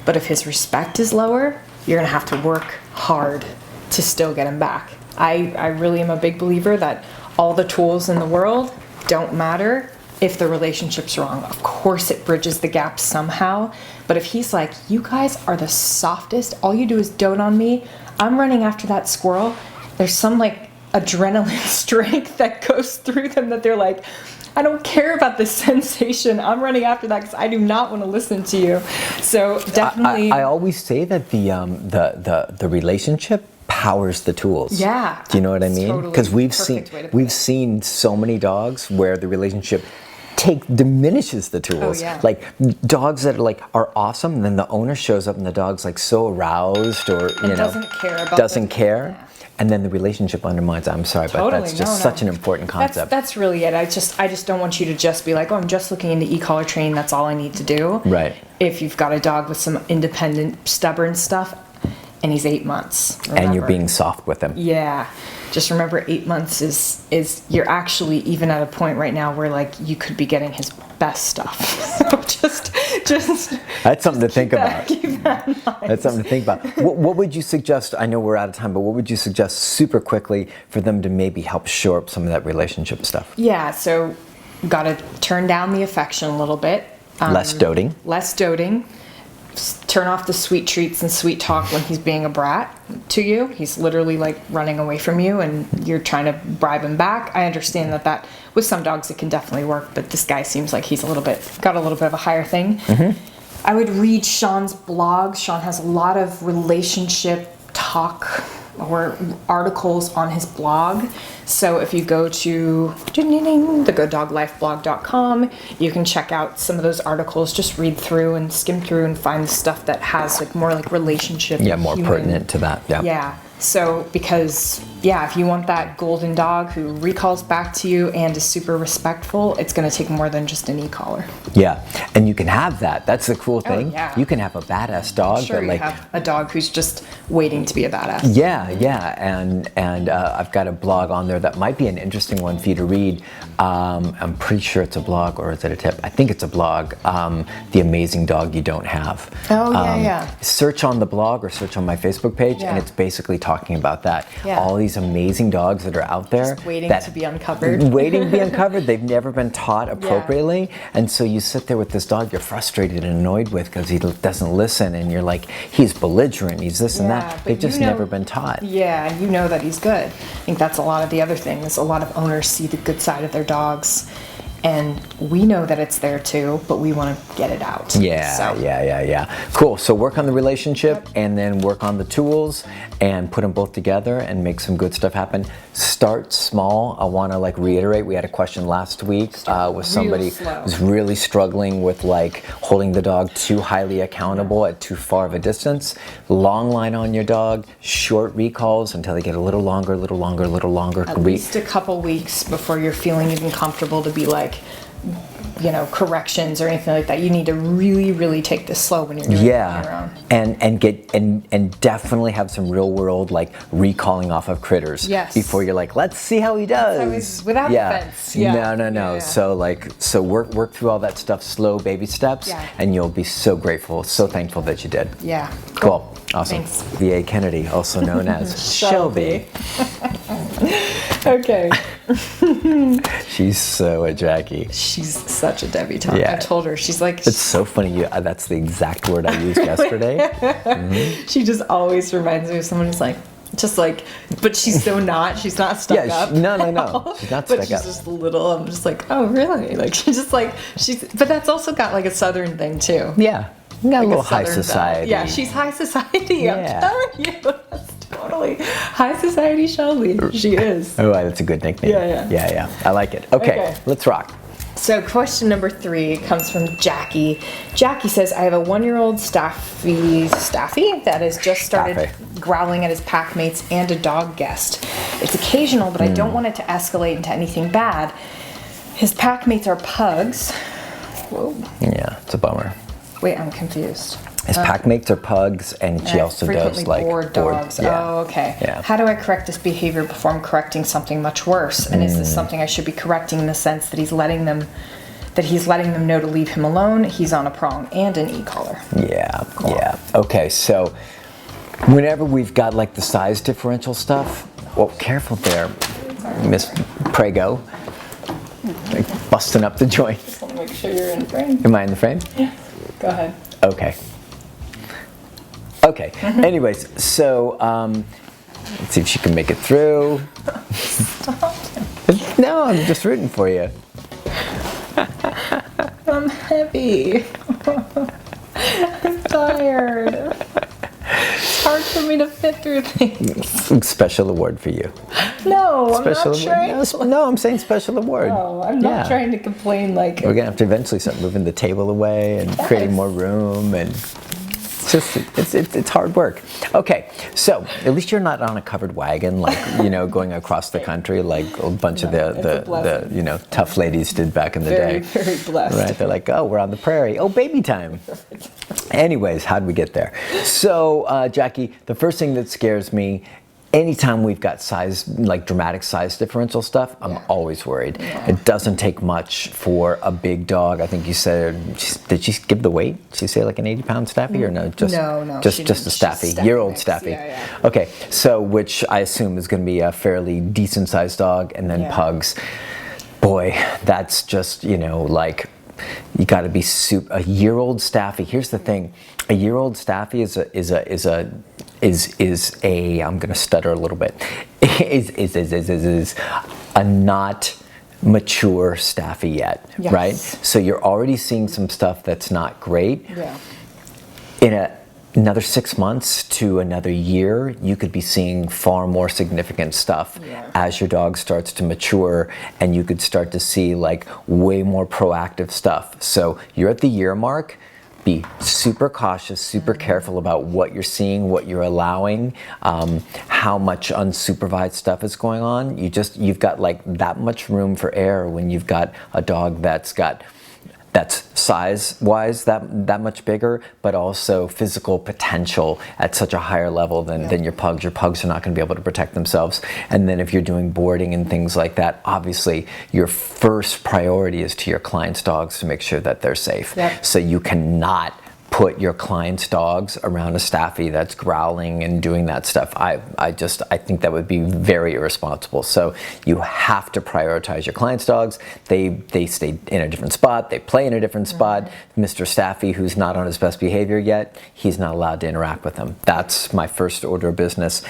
but if his respect is lower, you're going to have to work hard to still get him back. I really am a big believer that all the tools in the world don't matter if the relationship's wrong. Of course it bridges the gap somehow, but if he's like, you guys are the softest, all you do is dote on me, I'm running after that squirrel, there's some like adrenaline strength that goes through them that they're like, I don't care about this sensation. I'm running after that because I do not want to listen to you. So definitely, I always say that the relationship powers the tools. Yeah. Do you know what I mean? Totally Because perfect way to put it. seen so many dogs where the relationship diminishes the tools. Oh, yeah. Like dogs that are awesome, and then the owner shows up and the dog's like so aroused or doesn't care about doesn't the- care. Yeah. And then the relationship undermines. I'm sorry, but Totally. that's just No. such an important concept. That's really it. I just don't want you to just be like, oh, I'm just looking into e-collar training. That's all I need to do. Right. If you've got a dog with some independent, stubborn stuff, and he's 8 months, And you're remember. being soft with him. Yeah. Just remember 8 months is you're actually even at a point right now where like you could be getting his best stuff. So just That's something to think about. keep that in mind. That's something to think about. What would you suggest? I know we're out of time, but what would you suggest super quickly for them to maybe help shore up some of that relationship stuff? Yeah, so got to turn down the affection a little bit. Less doting. Less doting. Turn off the sweet treats and sweet talk when he's being a brat to you. He's literally like running away from you and you're trying to bribe him back. I understand that with some dogs it can definitely work, but this guy seems like he's got a little bit of a higher thing. I would read Sean's blog. Sean has a lot of relationship talk or articles on his blog. So if you go to thegooddogLifeblog.com, you can check out some of those articles, just read through and skim through and find the stuff that has like more like relationship. Yeah, more human- pertinent to that. Yeah. Yeah. So because if you want that golden dog who recalls back to you and is super respectful, it's going to take more than just an e-collar. Yeah, and you can have that. That's the cool thing. yeah. You can have a badass dog Sure, that you like have a dog who's just waiting to be a badass. Yeah, and I've got a blog on there that might be an interesting one for you to read. I'm pretty sure it's a blog, or is it a tip? I think it's a blog. The Amazing Dog You Don't Have. Oh, yeah. Search on the blog or search on my Facebook page, Yeah. and it's basically talking about that. Yeah. All these amazing dogs that are out there, Just waiting that to be uncovered. waiting to be uncovered. They've never been taught appropriately, and so you sit there with this dog you're frustrated and annoyed with because he doesn't listen, and you're like, he's belligerent, he's this and Yeah, that. but They've just you know- never been taught. Yeah, and you know that he's good. I think that's a lot of the other things. A lot of owners see the good side of their dogs, and we know that it's there too, but we want to get it out. Yeah, So, yeah. Cool. So work on the relationship and then work on the tools and put them both together and make some good stuff happen. Start small. I want to reiterate, we had a question last week with somebody slow. who's really struggling with holding the dog too highly accountable at too far of a distance. Long line on your dog, short recalls until they get a little longer. At least a couple weeks before you're feeling even comfortable to be corrections or anything like that. You need to really, really take this slow when you're doing it on your own. and definitely have some real world recalling off of critters. Yes. Before you're let's see how he does. how he's- without the fence. Yeah. No. Yeah. So work through all that stuff, slow baby steps, Yeah. and you'll be so grateful, so thankful that you did. Yeah. Cool. Awesome. Thanks. V.A. Kennedy, also known as Shelby. Okay. She's so a Jackie. She's such a debutante. Yeah. I told her, she's like, It's so funny. That's the exact word I used yesterday. she just always reminds me of someone who's but she's so not. She's not stuck Yeah, up. no. She's not But stuck she's up. just a little. I'm just like, oh really? She's. But that's also got a southern thing too. Yeah. Got a little high Southern belle. society. Yeah, she's high society. Yeah. I'm telling you, that's totally high society Shelby. She is. Oh, that's a good nickname. Yeah. I like it. Okay, let's rock. So question number 3 comes from Jackie. Jackie says, I have a 1-year-old staffie that has just started Staffie. growling at his pack mates and a dog guest. It's occasional, but I don't want it to escalate into anything bad. His pack mates are pugs. Whoa. Yeah, it's a bummer. Wait, I'm confused. His pack mates are pugs, and she also does frequently bored dogs. Yeah. Oh, okay. Yeah. How do I correct this behavior before I'm correcting something much worse? And is this something I should be correcting in the sense that he's letting them know to leave him alone? He's on a prong and an e-collar. Yeah. Okay, so whenever we've got the size differential stuff, well, careful there, Miss Prego. Busting up the joint. Just want to make sure you're in frame. Am I in the frame? Yeah. Go ahead. Okay. Anyways, so let's see if she can make it through. Stop. No, I'm just rooting for you. I'm heavy. I'm tired. It's hard for me to fit through things. Special award for you. No, I'm Special not trying. award. No, I'm saying special award. No, I'm not Yeah. trying to complain like. We're gonna have to eventually start moving the table away and creating more room, and it's hard work. Okay, so at least you're not on a covered wagon, like going across the country like a bunch of the tough ladies did back in the day. Very blessed. Right? They're like, oh, we're on the prairie. Oh, baby time. Anyways, how'd we get there? So, Jackie, the first thing that scares me. Anytime we've got dramatic size differential stuff, I'm always worried. Yeah. It doesn't take much for a big dog. I think you said, did she give the weight? Did she say like an 80-pound staffie or no? Just a staffie, year-old staffie. Yeah. Okay, so which I assume is going to be a fairly decent-sized dog, and then pugs. Boy, that's just you got to be a year-old staffie. Here's the thing: a year-old staffie is a I'm gonna stutter a little bit. Is a not mature staffie yet, right? So you're already seeing some stuff that's not great. Yeah. In another 6 months to another year, you could be seeing far more significant stuff as your dog starts to mature, and you could start to see like way more proactive stuff. So you're at the year mark. Be super cautious, super careful about what you're seeing, what you're allowing, how much unsupervised stuff is going on. You've got like that much room for error when you've got a dog that's size-wise that much bigger, but also physical potential at such a higher level than your pugs. Your pugs are not going to be able to protect themselves. And then if you're doing boarding and things like that, obviously your first priority is to your clients' dogs to make sure that they're safe. Yep. So you cannot put your clients' dogs around a staffie that's growling and doing that stuff. I think that would be very irresponsible. So you have to prioritize your clients' dogs. They stay in a different spot. They play in a different spot. Mr. Staffie, who's not on his best behavior yet, he's not allowed to interact with them. That's my first order of business.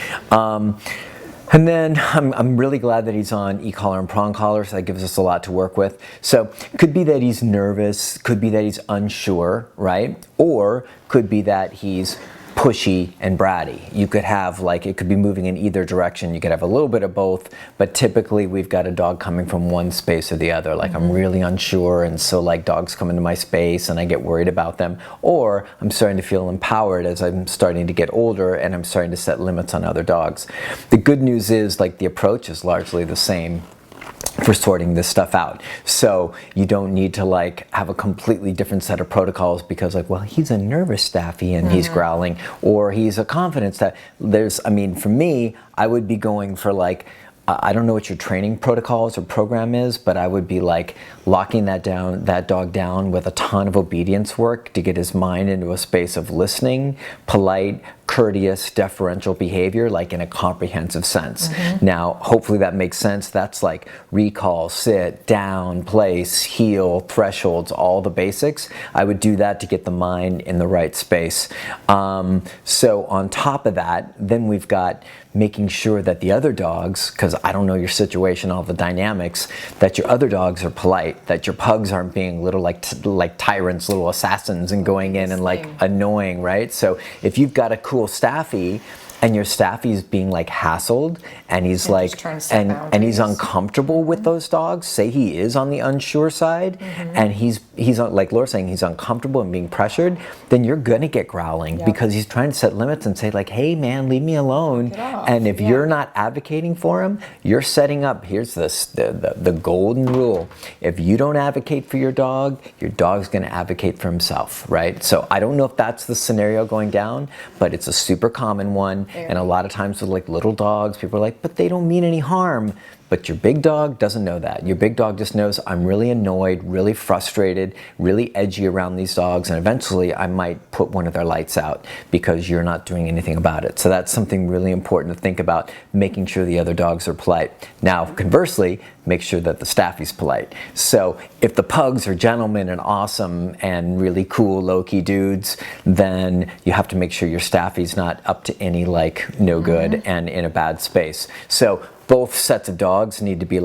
And then I'm really glad that he's on e-collar and prong collar, so that gives us a lot to work with. So could be that he's nervous, could be that he's unsure, right? Or could be that he's pushy and bratty. You could have it could be moving in either direction. You could have a little bit of both, but typically we've got a dog coming from one space or the other. Like I'm really unsure, and so dogs come into my space and I get worried about them. Or I'm starting to feel empowered as I'm starting to get older and I'm starting to set limits on other dogs. The good news is the approach is largely the same for sorting this stuff out. So you don't need to have a completely different set of protocols because he's a nervous staffie and he's growling, or he's a confident staff. For me, I would be going for I don't know what your training protocols or program is, but I would be locking that dog down with a ton of obedience work to get his mind into a space of listening, polite, courteous, deferential behavior, in a comprehensive sense. Now, hopefully that makes sense. That's recall, sit, down, place, heel, thresholds, all the basics. I would do that to get the mind in the right space. So on top of that, then we've got making sure that the other dogs, because I don't know your situation, all the dynamics, that your other dogs are polite, that your pugs aren't being little like tyrants, little assassins and going in and annoying, right? So if you've got a cool staffie and your staffie's being hassled and he's and he's uncomfortable with those dogs, say he is on the unsure side and he's like Laura's saying, he's uncomfortable and being pressured, then you're gonna get growling because he's trying to set limits and say hey man, leave me alone. And if you're not advocating for him, you're setting up, here's the golden rule: if you don't advocate for your dog's gonna advocate for himself, right? So I don't know if that's the scenario going down, but it's a super common one. And a lot of times with little dogs, people are but they don't mean any harm. But your big dog doesn't know that. Your big dog just knows, I'm really annoyed, really frustrated, really edgy around these dogs, and eventually I might put one of their lights out because you're not doing anything about it. So that's something really important to think about, making sure the other dogs are polite. Now, conversely, make sure that the staffie's polite. So if the pugs are gentlemen and awesome and really cool, low-key dudes, then you have to make sure your staffie's not up to any no good and in a bad space. So both sets of dogs need to be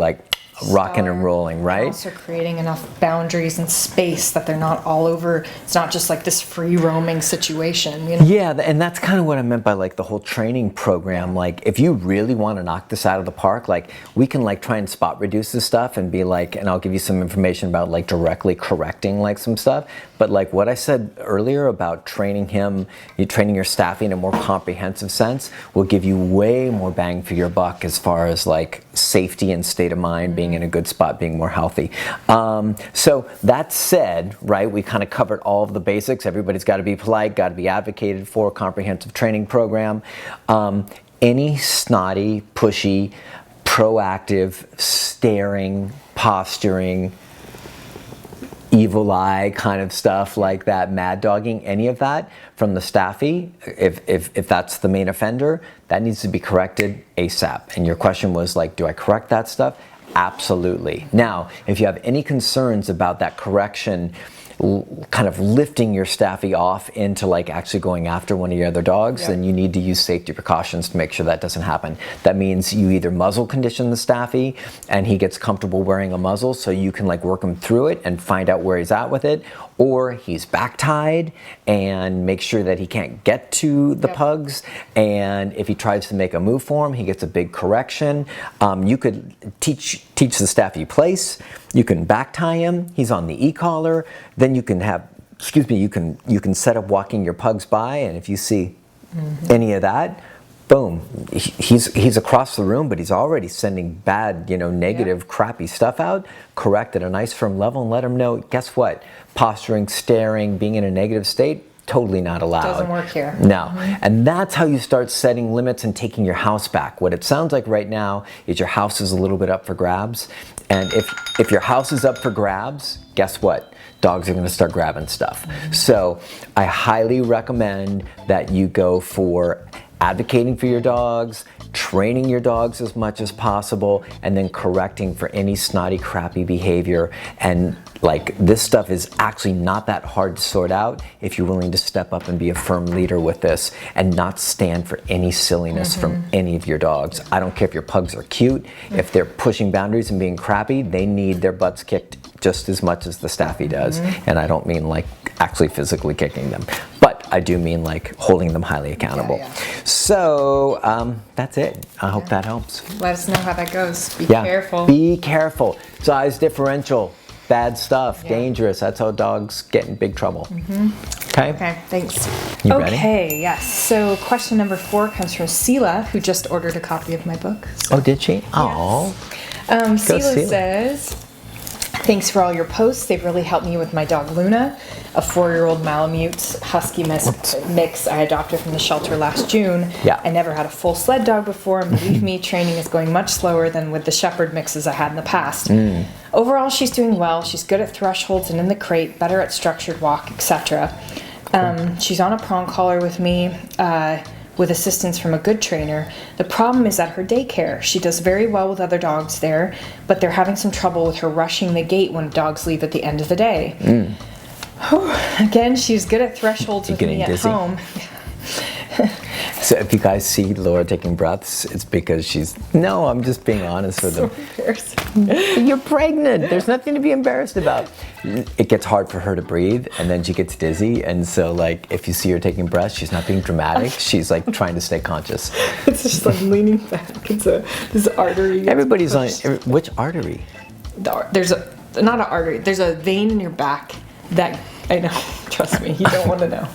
rocking and rolling, right? Also creating enough boundaries and space that they're not all over. It's not just like this free roaming situation. You know? Yeah, and that's kind of what I meant by like the whole training program. Like, if you really want to knock this out of the park, like we can like try and spot reduce this stuff and be like, and I'll give you some information about like directly correcting like some stuff. But like what I said earlier about training him, you training your staffie in a more comprehensive sense will give you way more bang for your buck as far as like safety and state of mind, being in a good spot, being more healthy. So that said, right, we kind of covered all of the basics. Everybody's got to be polite, got to be advocated for, comprehensive training program. Any snotty, pushy, proactive, staring, posturing, evil eye kind of stuff like that, mad dogging, any of that from the staffie, if that's the main offender, that needs to be corrected ASAP. And your question was like, do I correct that stuff? Absolutely. Now, if you have any concerns about that correction kind of lifting your staffie off into like actually going after one of your other dogs, then you need to use safety precautions to make sure that doesn't happen. That means you either muzzle condition the staffie and he gets comfortable wearing a muzzle so you can like work him through it and find out where he's at with it, or he's back tied and make sure that he can't get to the pugs, and if he tries to make a move for him, he gets a big correction. You could teach the staffie place. You can back tie him. He's on the e-collar. Then you can have, you can set up walking your pugs by, and if you see any of that, boom, he's across the room, but he's already sending bad, negative, crappy stuff out. Correct at a nice firm level and let him know, guess what? Posturing, staring, being in a negative state, totally not allowed. Doesn't work here. No. And that's how you start setting limits and taking your house back. What it sounds like right now is your house is a little bit up for grabs. And if your house is up for grabs, guess what? Dogs are going to start grabbing stuff. So I highly recommend that you go for advocating for your dogs, training your dogs as much as possible, and then correcting for any snotty, crappy behavior. And like, this stuff is actually not that hard to sort out if you're willing to step up and be a firm leader with this and not stand for any silliness from any of your dogs. I don't care if your pugs are cute, if they're pushing boundaries and being crappy, they need their butts kicked just as much as the staffie does. And I don't mean like actually physically kicking them, but I do mean like holding them highly accountable. So that's it. I hope that helps. Let us know how that goes. Be careful. Be careful. Size differential. Bad stuff, dangerous. That's how dogs get in big trouble. Okay? Okay, thanks. You ready? Okay, yes. So question number 4 comes from Sela, who just ordered a copy of my book. Oh, did she? Oh. Sela says, thanks for all your posts. They've really helped me with my dog Luna, a 4-year-old Malamute Husky mix I adopted from the shelter last June. I never had a full sled dog before, and believe me, training is going much slower than with the shepherd mixes I had in the past. Overall, she's doing well. She's good at thresholds and in the crate, better at structured walk, etc. She's on a prong collar with me, with assistance from a good trainer. The problem is at her daycare. She does very well with other dogs there, but they're having some trouble with her rushing the gate when dogs leave at the end of the day. Again, she's good at thresholds with me at home. So if you guys see Laura taking breaths, it's because no, I'm just being honest with them. You're pregnant. There's nothing to be embarrassed about. It gets hard for her to breathe, and then she gets dizzy. And so, like, if you see her taking breaths, she's not being dramatic. She's like trying to stay conscious. It's just like leaning back. It's this artery. Everybody's on. Which artery? There's not an artery. There's a vein in your back that. I know. Trust me. You don't want to know.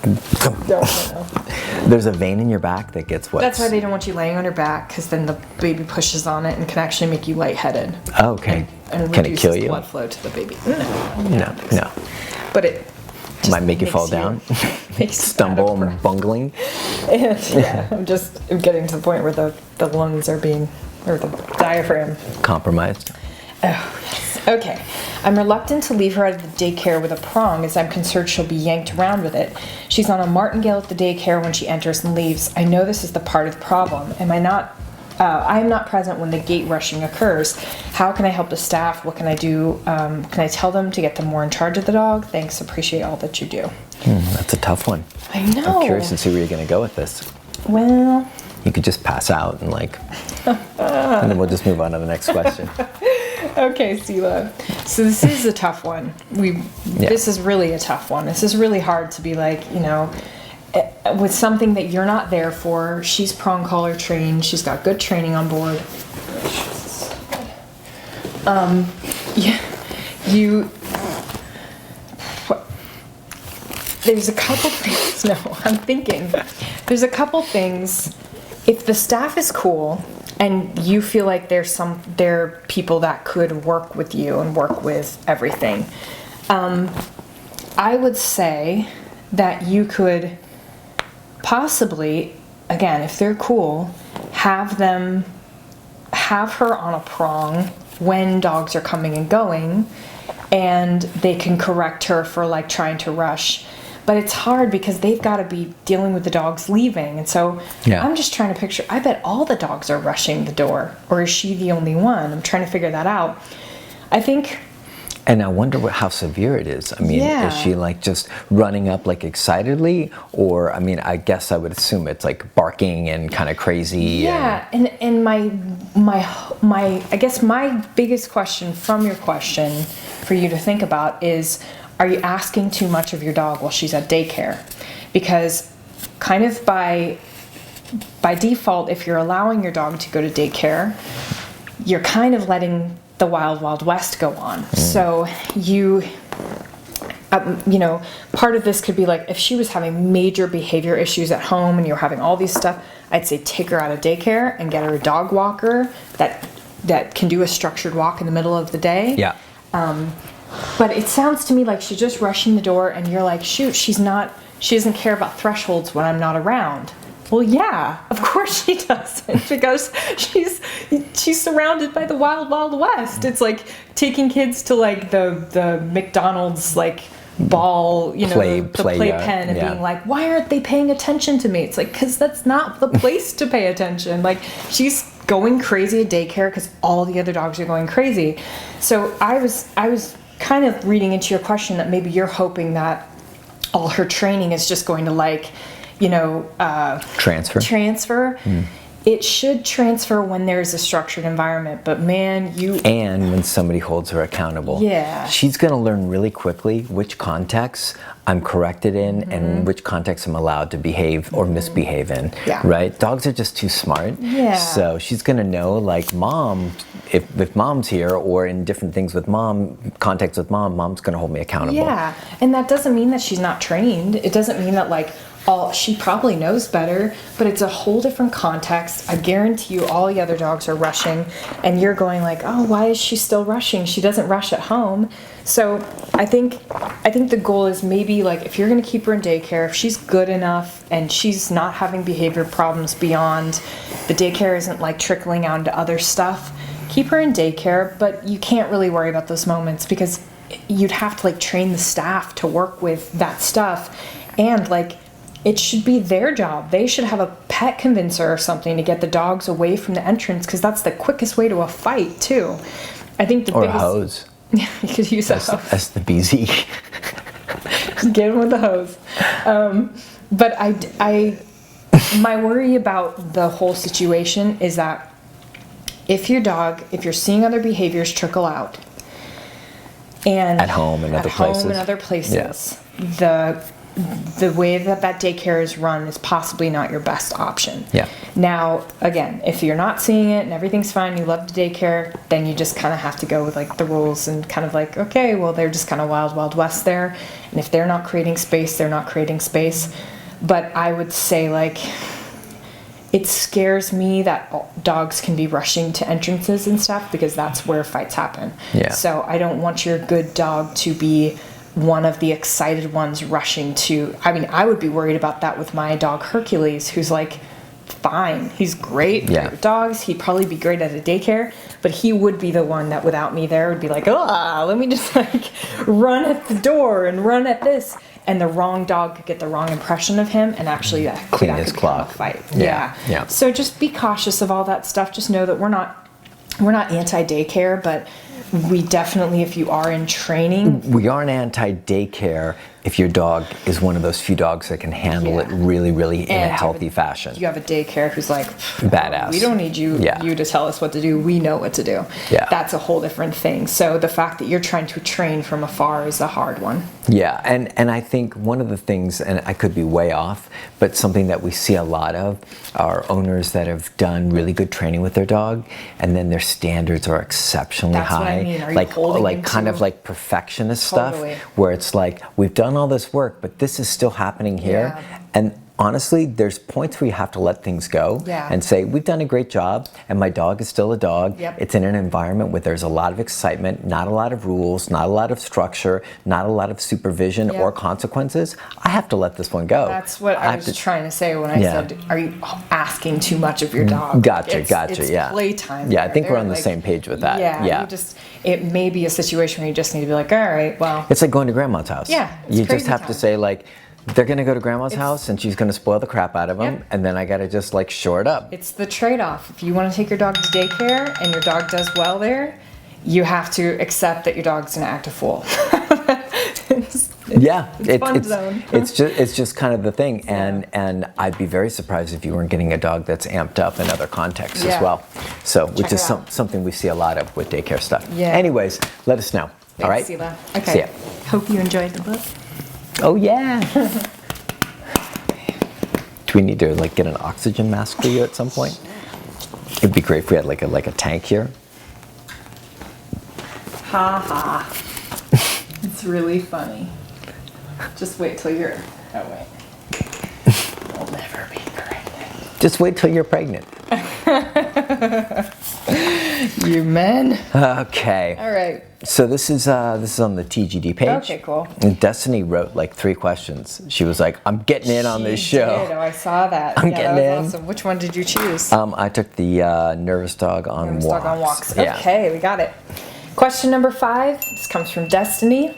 Don't want to know. There's a vein in your back that gets what? That's why they don't want you laying on your back, because then the baby pushes on it and can actually make you lightheaded. Okay. And can it kill you? Blood flow to the baby. No. But it might make you fall down, stumble, and bungling. And I'm getting to the point where the lungs are being, or the diaphragm, compromised. Oh, yes. Okay. I'm reluctant to leave her at the daycare with a prong, as I'm concerned she'll be yanked around with it. She's on a martingale at the daycare when she enters and leaves. I know this is the part of the problem. I am not present when the gate rushing occurs. How can I help the staff? What can I do? Can I tell them to get them more in charge of the dog? Thanks. Appreciate all that you do. That's a tough one. I know. I'm curious to see where you're going to go with this. Well, you could just pass out and and then we'll just move on to the next question. Okay, Sela. So this is a tough one. This is really a tough one. This is really hard to be like, with something that you're not there for. She's prong collar trained. She's got good training on board. There's a couple things. No, I'm thinking. There's a couple things. If the staff is cool and you feel like there are people that could work with you and work with everything, I would say that you could possibly, again, if they're cool, have her on a prong when dogs are coming and going, and they can correct her for like trying to rush. But it's hard because they've got to be dealing with the dogs leaving. And so I'm just trying to picture, I bet all the dogs are rushing the door. Or is she the only one? I'm trying to figure that out. I think... And I wonder how severe it is. I mean, is she like just running up like excitedly? Or, I mean, I guess I would assume it's like barking and kind of crazy. Yeah, and my I guess my biggest question from your question for you to think about is, are you asking too much of your dog while she's at daycare? Because kind of by default, if you're allowing your dog to go to daycare, you're kind of letting the wild west go on. So part of this could be like if she was having major behavior issues at home and you're having all these stuff, I'd say take her out of daycare and get her a dog walker that can do a structured walk in the middle of the day. Yeah. But it sounds to me like she's just rushing the door and you're like, shoot, she doesn't care about thresholds when I'm not around. Well, yeah, of course she doesn't, because she's surrounded by the wild west. It's like taking kids to like the McDonald's like ball, playpen and being like, why aren't they paying attention to me? It's like, because that's not the place to pay attention. Like, she's going crazy at daycare because all the other dogs are going crazy. So I was kind of reading into your question that maybe you're hoping that all her training is just going to like, transfer. It should transfer when there's a structured environment, but man, and when somebody holds her accountable. Yeah. She's going to learn really quickly which contexts I'm corrected in and which contexts I'm allowed to behave or misbehave in. Yeah. Right? Dogs are just too smart. Yeah. So she's going to know, like, mom, if mom's here or in different things with mom, context with mom's going to hold me accountable. Yeah. And that doesn't mean that she's not trained. It doesn't mean that like she probably knows better, but it's a whole different context. I guarantee you all the other dogs are rushing and you're going like, oh, why is she still rushing? She doesn't rush at home. So I think the goal is maybe like if you're going to keep her in daycare, if she's good enough and she's not having behavior problems beyond the daycare isn't like trickling out into other stuff, keep her in daycare, but you can't really worry about those moments because you'd have to like train the staff to work with that stuff. And like, it should be their job. They should have a pet convincer or something to get the dogs away from the entrance because that's the quickest way to a fight too. I think the biggest... a hose. Yeah, you could use a hose. That's the BZ. Just get him with the hose. But my worry about the whole situation is that if you're seeing other behaviors trickle out, and at home and other places, the way that daycare is run is possibly not your best option. Yeah. Now, again, if you're not seeing it and everything's fine, you love the daycare, then you just kind of have to go with like the rules and kind of like, okay, well, they're just kind of wild west there. And if they're not creating space, they're not creating space. But I would say like, it scares me that dogs can be rushing to entrances and stuff because that's where fights happen. Yeah. So I don't want your good dog to be one of the excited ones rushing to... I mean, I would be worried about that with my dog Hercules, who's like, fine, he's great with dogs, he'd probably be great at a daycare, but he would be the one that without me there would be like, let me just like run at the door and run at this, and the wrong dog could get the wrong impression of him and actually clean his cloth. Fight. Yeah. So just be cautious of all that stuff. Just know that we're not anti-daycare, but we definitely, if you are in training... We aren't anti-daycare if your dog is one of those few dogs that can handle it really, really in a healthy fashion. You have a daycare who's like, badass. We don't need you to tell us what to do. We know what to do. Yeah. That's a whole different thing. So the fact that you're trying to train from afar is a hard one. Yeah, and I think one of the things, and I could be way off, but something that we see a lot of are owners that have done really good training with their dog, and then their standards are exceptionally That's high. what I mean. Are you like holding like them kind to- of like perfectionist Totally. stuff, where it's like, we've done all this work, but this is still happening here. Yeah. And honestly, there's points where you have to let things go and say, we've done a great job, and my dog is still a dog. Yep. It's in an environment where there's a lot of excitement, not a lot of rules, not a lot of structure, not a lot of supervision or consequences. I have to let this one go. That's what I was trying to say when I said, are you asking too much of your dog? Gotcha, It's yeah. playtime. Yeah, I think we're They're on the same page with that. Yeah. It may be a situation where you just need to be like, all right, well. It's like going to grandma's house. Yeah, it's you just crazy have time. to say, like, they're going to go to grandma's house and she's going to spoil the crap out of them, and then I got to just like shore it up. It's the trade-off. If you want to take your dog to daycare and your dog does well there, you have to accept that your dog's going to act a fool. It's just kind of the thing, and I'd be very surprised if you weren't getting a dog that's amped up in other contexts as well. So, which is something we see a lot of with daycare stuff. Yeah. Anyways, let us know. All right. Sela. Okay. See ya. Hope you enjoyed the book. Oh yeah. Do we need to like get an oxygen mask for you at some point? It'd be great if we had like a tank here. Ha ha. It's really funny. Just wait till you're. Oh wait. You'll never be pregnant. Just wait till you're pregnant. You men. Okay. All right. So this is on the TGD page. Okay, cool. And Destiny wrote like 3 questions. She was like, "I'm getting in on this show." Did. Oh, I saw that. I'm getting that was in. awesome. Which one did you choose? I took the nervous dog on Nervous walks. dog on walks. Yeah. Okay, we got it. Question number 5. This comes from Destiny.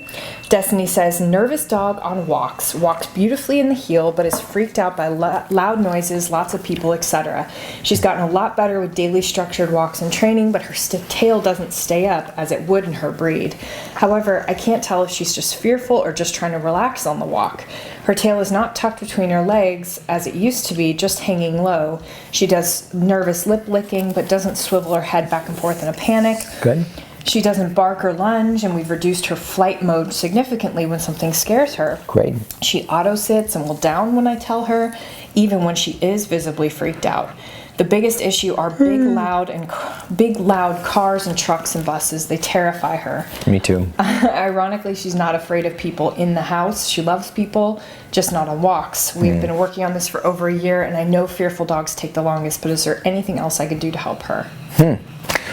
Destiny says, nervous dog on walks. Walks beautifully in the heel, but is freaked out by loud noises, lots of people, etc. She's gotten a lot better with daily structured walks and training, but her tail doesn't stay up as it would in her breed. However, I can't tell if she's just fearful or just trying to relax on the walk. Her tail is not tucked between her legs as it used to be, just hanging low. She does nervous lip licking, but doesn't swivel her head back and forth in a panic. Good. She doesn't bark or lunge, and we've reduced her flight mode significantly when something scares her. Great. She auto-sits and will down when I tell her, even when she is visibly freaked out. The biggest issue are big, loud cars and trucks and buses. They terrify her. Me too. Ironically, she's not afraid of people in the house. She loves people, just not on walks. We've been working on this for over a year, and I know fearful dogs take the longest, but is there anything else I could do to help her?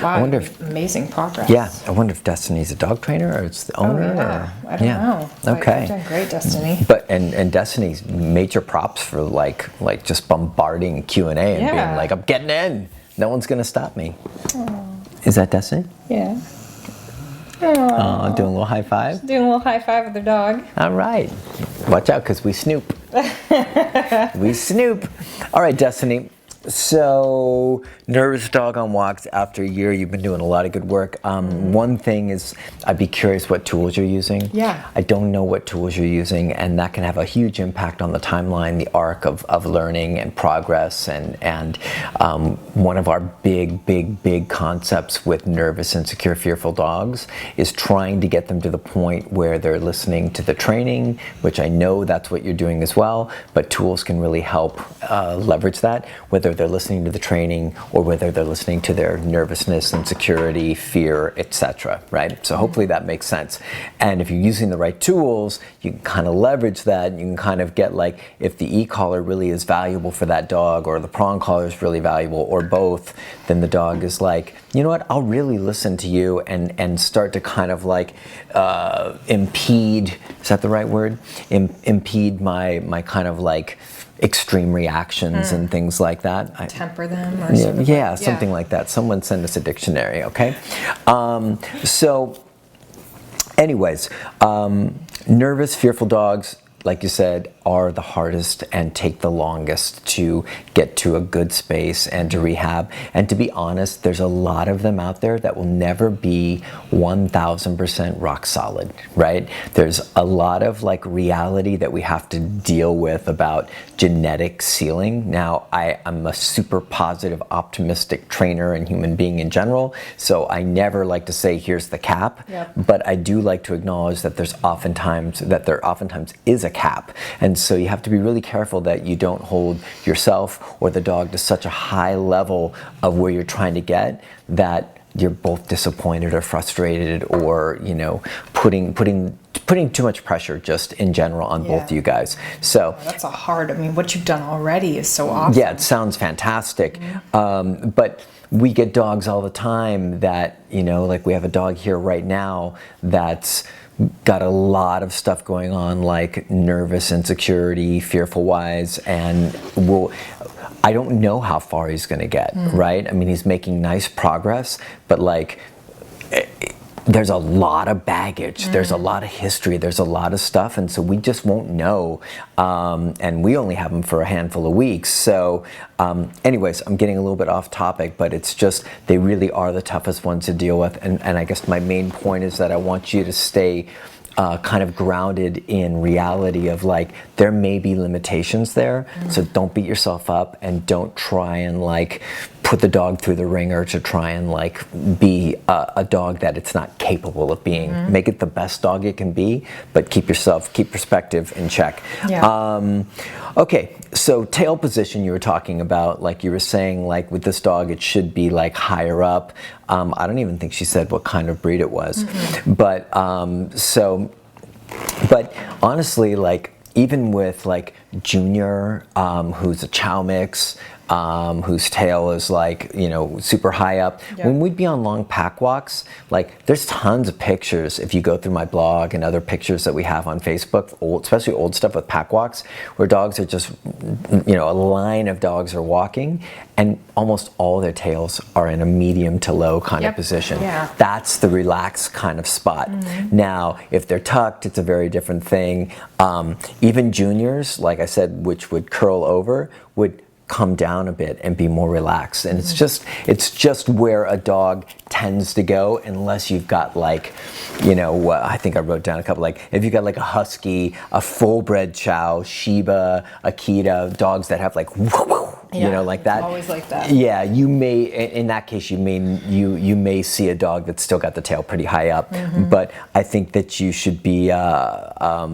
Wow, I wonder if, amazing progress. Yeah, I wonder if Destiny's a dog trainer or it's the owner. I don't know. Okay. You've done great, Destiny. But and Destiny's major props for like just bombarding Q&A and being like, I'm getting in. No one's gonna stop me. Aww. Is that Destiny? Yeah. Aww, doing a little high five. Doing a little high five with her dog. All right. Watch out, because we snoop. We snoop. All right, Destiny. So, nervous dog on walks after a year. You've been doing a lot of good work. One thing is, I'd be curious what tools you're using. Yeah. I don't know what tools you're using, and that can have a huge impact on the timeline, the arc of learning and progress. And one of our big concepts with nervous, insecure, fearful dogs is trying to get them to the point where they're listening to the training, which I know that's what you're doing as well, but tools can really help leverage that, whether they're listening to the training or whether they're listening to their nervousness, insecurity, fear, etc. Right? So hopefully that makes sense. And if you're using the right tools, you can kind of leverage that. You can kind of get like, if the e-collar really is valuable for that dog, or the prong collar is really valuable, or both, then the dog is like, you know what, I'll really listen to you, and start to kind of like impede, is that the right word? Impede my kind of like extreme reactions and things like that. Temper them or something. Something like that. Someone send us a dictionary, okay? So anyways, nervous, fearful dogs, like you said, are the hardest and take the longest to get to a good space and to rehab. And to be honest, there's a lot of them out there that will never be 1000% rock solid, right? There's a lot of like reality that we have to deal with about genetic ceiling. Now, I'm a super positive, optimistic trainer and human being in general, so I never like to say here's the cap. Yep. But I do like to acknowledge that there oftentimes is a cap, and so you have to be really careful that you don't hold yourself or the dog to such a high level of where you're trying to get that you're both disappointed or frustrated, or putting too much pressure just in general on both of you guys. So that's what you've done already is so awesome. Yeah, it sounds fantastic. But we get dogs all the time that, like we have a dog here right now that's got a lot of stuff going on, like nervous insecurity, fearful wise, and I don't know how far he's going to get, right? I mean, he's making nice progress, but like there's a lot of baggage, there's a lot of history, there's a lot of stuff, and so we just won't know, and we only have him for a handful of weeks. So anyways, I'm getting a little bit off topic, but it's just they really are the toughest ones to deal with, and I guess my main point is that I want you to stay kind of grounded in reality of like there may be limitations there, so don't beat yourself up and don't try and like put the dog through the ringer to try and like be a dog that it's not capable of being. Make it the best dog it can be, but keep perspective in check. Okay, so tail position you were talking about, like you were saying, like with this dog it should be like higher up. I don't even think she said what kind of breed it was, but but honestly, like even with like Junior, who's a chow mix, whose tail is like, super high up. When we'd be on long pack walks, like there's tons of pictures, if you go through my blog and other pictures that we have on Facebook, especially old stuff with pack walks, where dogs are just, a line of dogs are walking and almost all their tails are in a medium to low kind of position. That's the relaxed kind of spot. Now, if they're tucked, it's a very different thing. Even Juniors, like I said, which would curl over, would come down a bit and be more relaxed, and it's just where a dog tends to go, unless you've got like, I think I wrote down a couple, like if you've got like a husky, a full bred chow, Shiba, Akita, dogs that have like like that. Always like that. Yeah, you may, in that case, you may see a dog that's still got the tail pretty high up, but I think that you should be a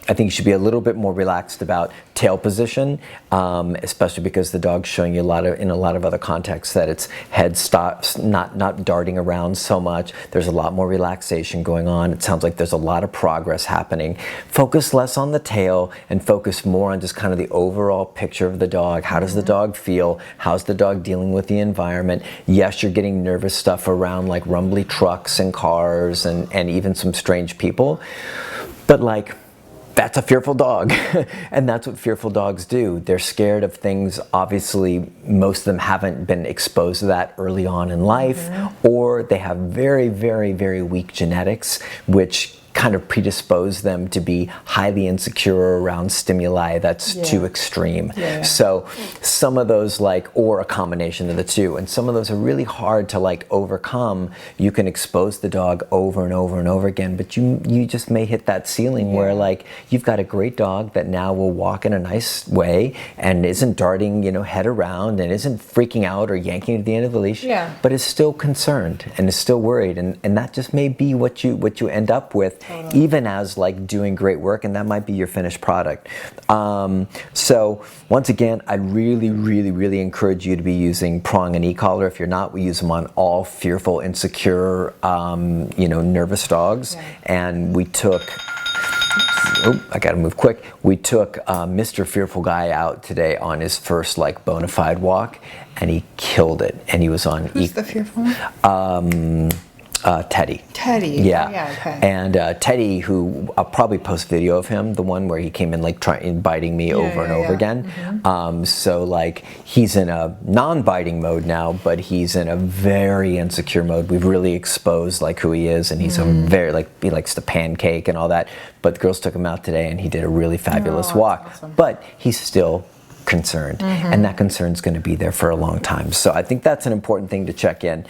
little bit more relaxed about tail position, especially because the dog's showing you in a lot of other contexts that its head stops, not darting around so much. There's a lot more relaxation going on. It sounds like there's a lot of progress happening. Focus less on the tail and focus more on just kind of the overall picture of the dog. How does the dog feel? How's the dog dealing with the environment? Yes, you're getting nervous stuff around like rumbly trucks and cars and even some strange people, but like, that's a fearful dog, and that's what fearful dogs do. They're scared of things. Obviously, most of them haven't been exposed to that early on in life, or they have very, very, very weak genetics, which kind of predispose them to be highly insecure around stimuli that's too extreme. So some of those or a combination of the two, and some of those are really hard to overcome. You can expose the dog over and over and over again, but you just may hit that ceiling where you've got a great dog that now will walk in a nice way and isn't darting head around and isn't freaking out or yanking at the end of the leash, but is still concerned and is still worried, and that just may be what you end up with. Even as doing great work, and that might be your finished product. So once again, I really, really, really encourage you to be using prong and e-collar. If you're not, we use them on all fearful, insecure, nervous dogs. And we took, I gotta move quick. We took Mr. Fearful Guy out today on his first bona fide walk, and he killed it. And he was on. Who's the fearful one? Teddy. Teddy. Yeah. Oh, yeah, okay. And Teddy, who I'll probably post video of him, the one where he came in like biting me over and over again. So like he's in a non-biting mode now, but he's in a very insecure mode. We've really exposed like who he is, and he's a very like he likes to pancake and all that. But the girls took him out today, and he did a really fabulous walk. Awesome. But he's still concerned, and that concern is going to be there for a long time. So I think that's an important thing to check in.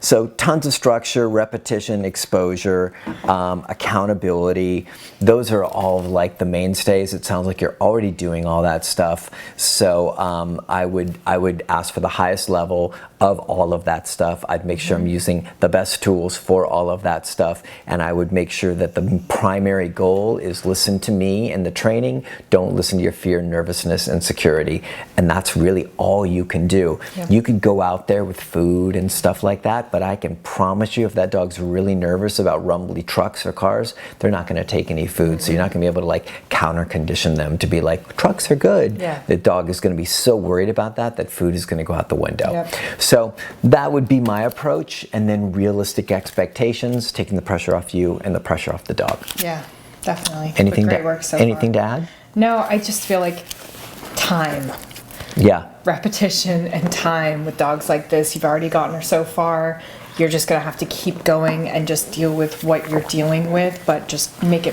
So tons of structure, repetition, exposure, accountability. Those are all like the mainstays. It sounds like you're already doing all that stuff. So I would ask for the highest level of all of that stuff. I'd make sure I'm using the best tools for all of that stuff, and I would make sure that the primary goal is listen to me in the training. Don't listen to your fear, nervousness, and security, and that's really all you can do. You could go out there with food and stuff like that, but I can promise you if that dog's really nervous about rumbly trucks or cars, they're not going to take any food. So you're not going to be able to like counter condition them to be like, trucks are good. The dog is going to be so worried about that food is going to go out the window. So that would be my approach, and then realistic expectations, taking the pressure off you and the pressure off the dog. Yeah, definitely. Anything Great work so anything far. to add? No, I just feel like time. Yeah. Repetition and time with dogs like this. You've already gotten her so far. You're just gonna have to keep going and just deal with what you're dealing with, but just get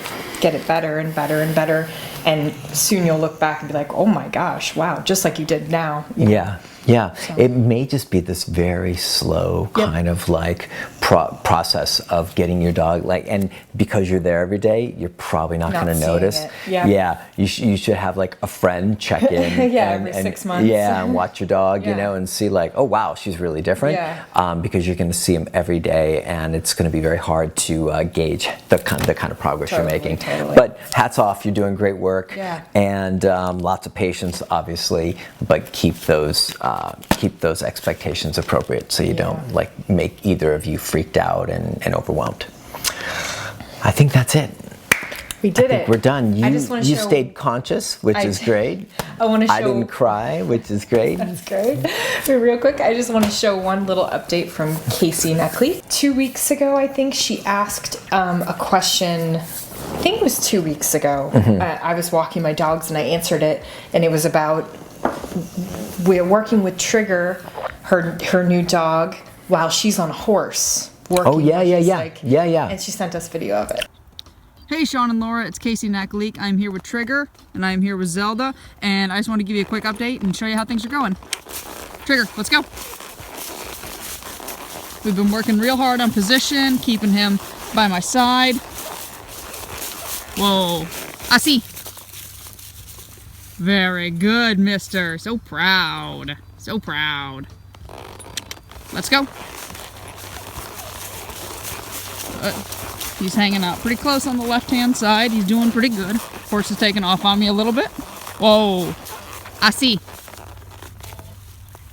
it better and better and better. And soon you'll look back and be like, oh my gosh, wow, just like you did now. Yeah. So. It may just be this very slow kind of like process of getting your dog and because you're there every day, you're probably not going to notice. You should have like a friend check in. Every 6 months. And watch your dog, you know, and see like, oh wow, she's really different. Because you're going to see him every day, and it's going to be very hard to gauge the kind of progress you're making. But hats off, you're doing great work. And lots of patience, obviously, but keep those expectations appropriate so you don't like make either of you freaked out and overwhelmed. I think that's it. We did it. We're done. You show, stayed conscious, which is great. I want to show. I didn't cry, which is great. That's great. But real quick, I just want to show one little update from Casey Neckley. 2 weeks ago, I think she asked a question. I think it was 2 weeks ago. I was walking my dogs and I answered it, and it was about we're working with Trigger, her new dog, while she's on a horse. Oh yeah. And she sent us video of it. Hey Sean and Laura, it's Casey Neckley. I'm here with Trigger, and I'm here with Zelda, and I just want to give you a quick update and show you how things are going. Trigger, let's go. We've been working real hard on position, keeping him by my side. Whoa, I see. Very good, mister. So proud. So proud. Let's go. He's hanging out pretty close on the left-hand side. He's doing pretty good. Horse is taking off on me a little bit. Whoa. I see.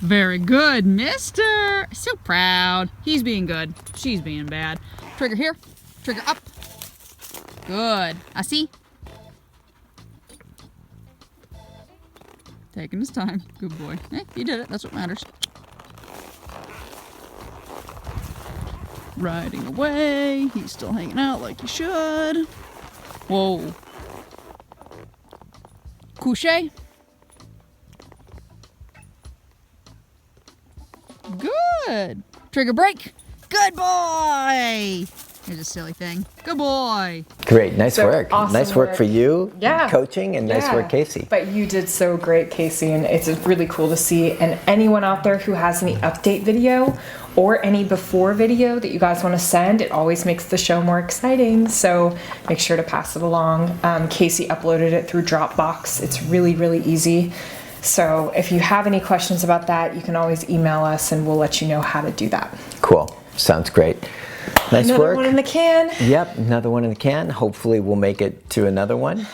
Very good, mister. So proud. He's being good. She's being bad. Trigger here. Trigger up. Good. I see. Taking his time. Good boy. Hey, he did it. That's what matters. Riding away. He's still hanging out like he should. Whoa. Couché. Good. Trigger break. Good boy. Here's a silly thing. Good boy. Great. Nice work. Awesome nice work for you. Yeah. Coaching, and nice work, Casey. But you did so great, Casey, and it's really cool to see. And anyone out there who has any update video or any before video that you guys want to send, it always makes the show more exciting. So make sure to pass it along. Casey uploaded it through Dropbox. It's really, really easy. So if you have any questions about that, you can always email us and we'll let you know how to do that. Cool. Sounds great. Nice another work. One in the can. Yep, another one in the can. Hopefully we'll make it to another one.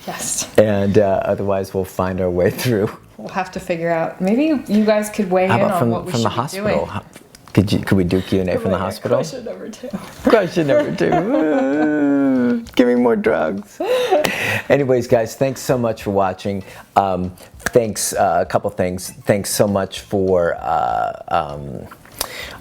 Yes. And otherwise we'll find our way through. We'll have to figure out. Maybe you guys could weigh in on what we should be doing. Could we do Q&A from the hospital? Question number 2. Question number 2. Give me more drugs. Anyways, guys, thanks so much for watching. Thanks, a couple things. Thanks so much for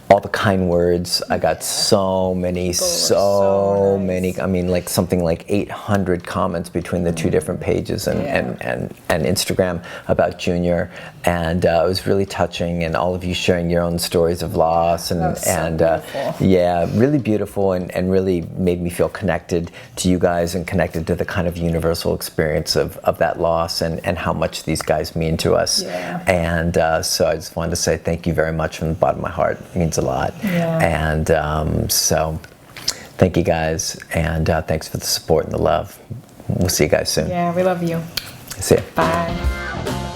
all the kind words. I got so many, so nice. many. I mean, like something like 800 comments between the two different pages and Instagram about Junior, and it was really touching. And all of you sharing your own stories of loss, and yeah, really beautiful, and really made me feel connected to you guys and connected to the kind of universal experience of that loss and how much these guys mean to us. Yeah. And so I just wanted to say thank you very much from the bottom of my heart. It means a lot. Yeah. And so thank you guys, and thanks for the support and the love. We'll see you guys soon. Yeah, we love you. See ya. Bye.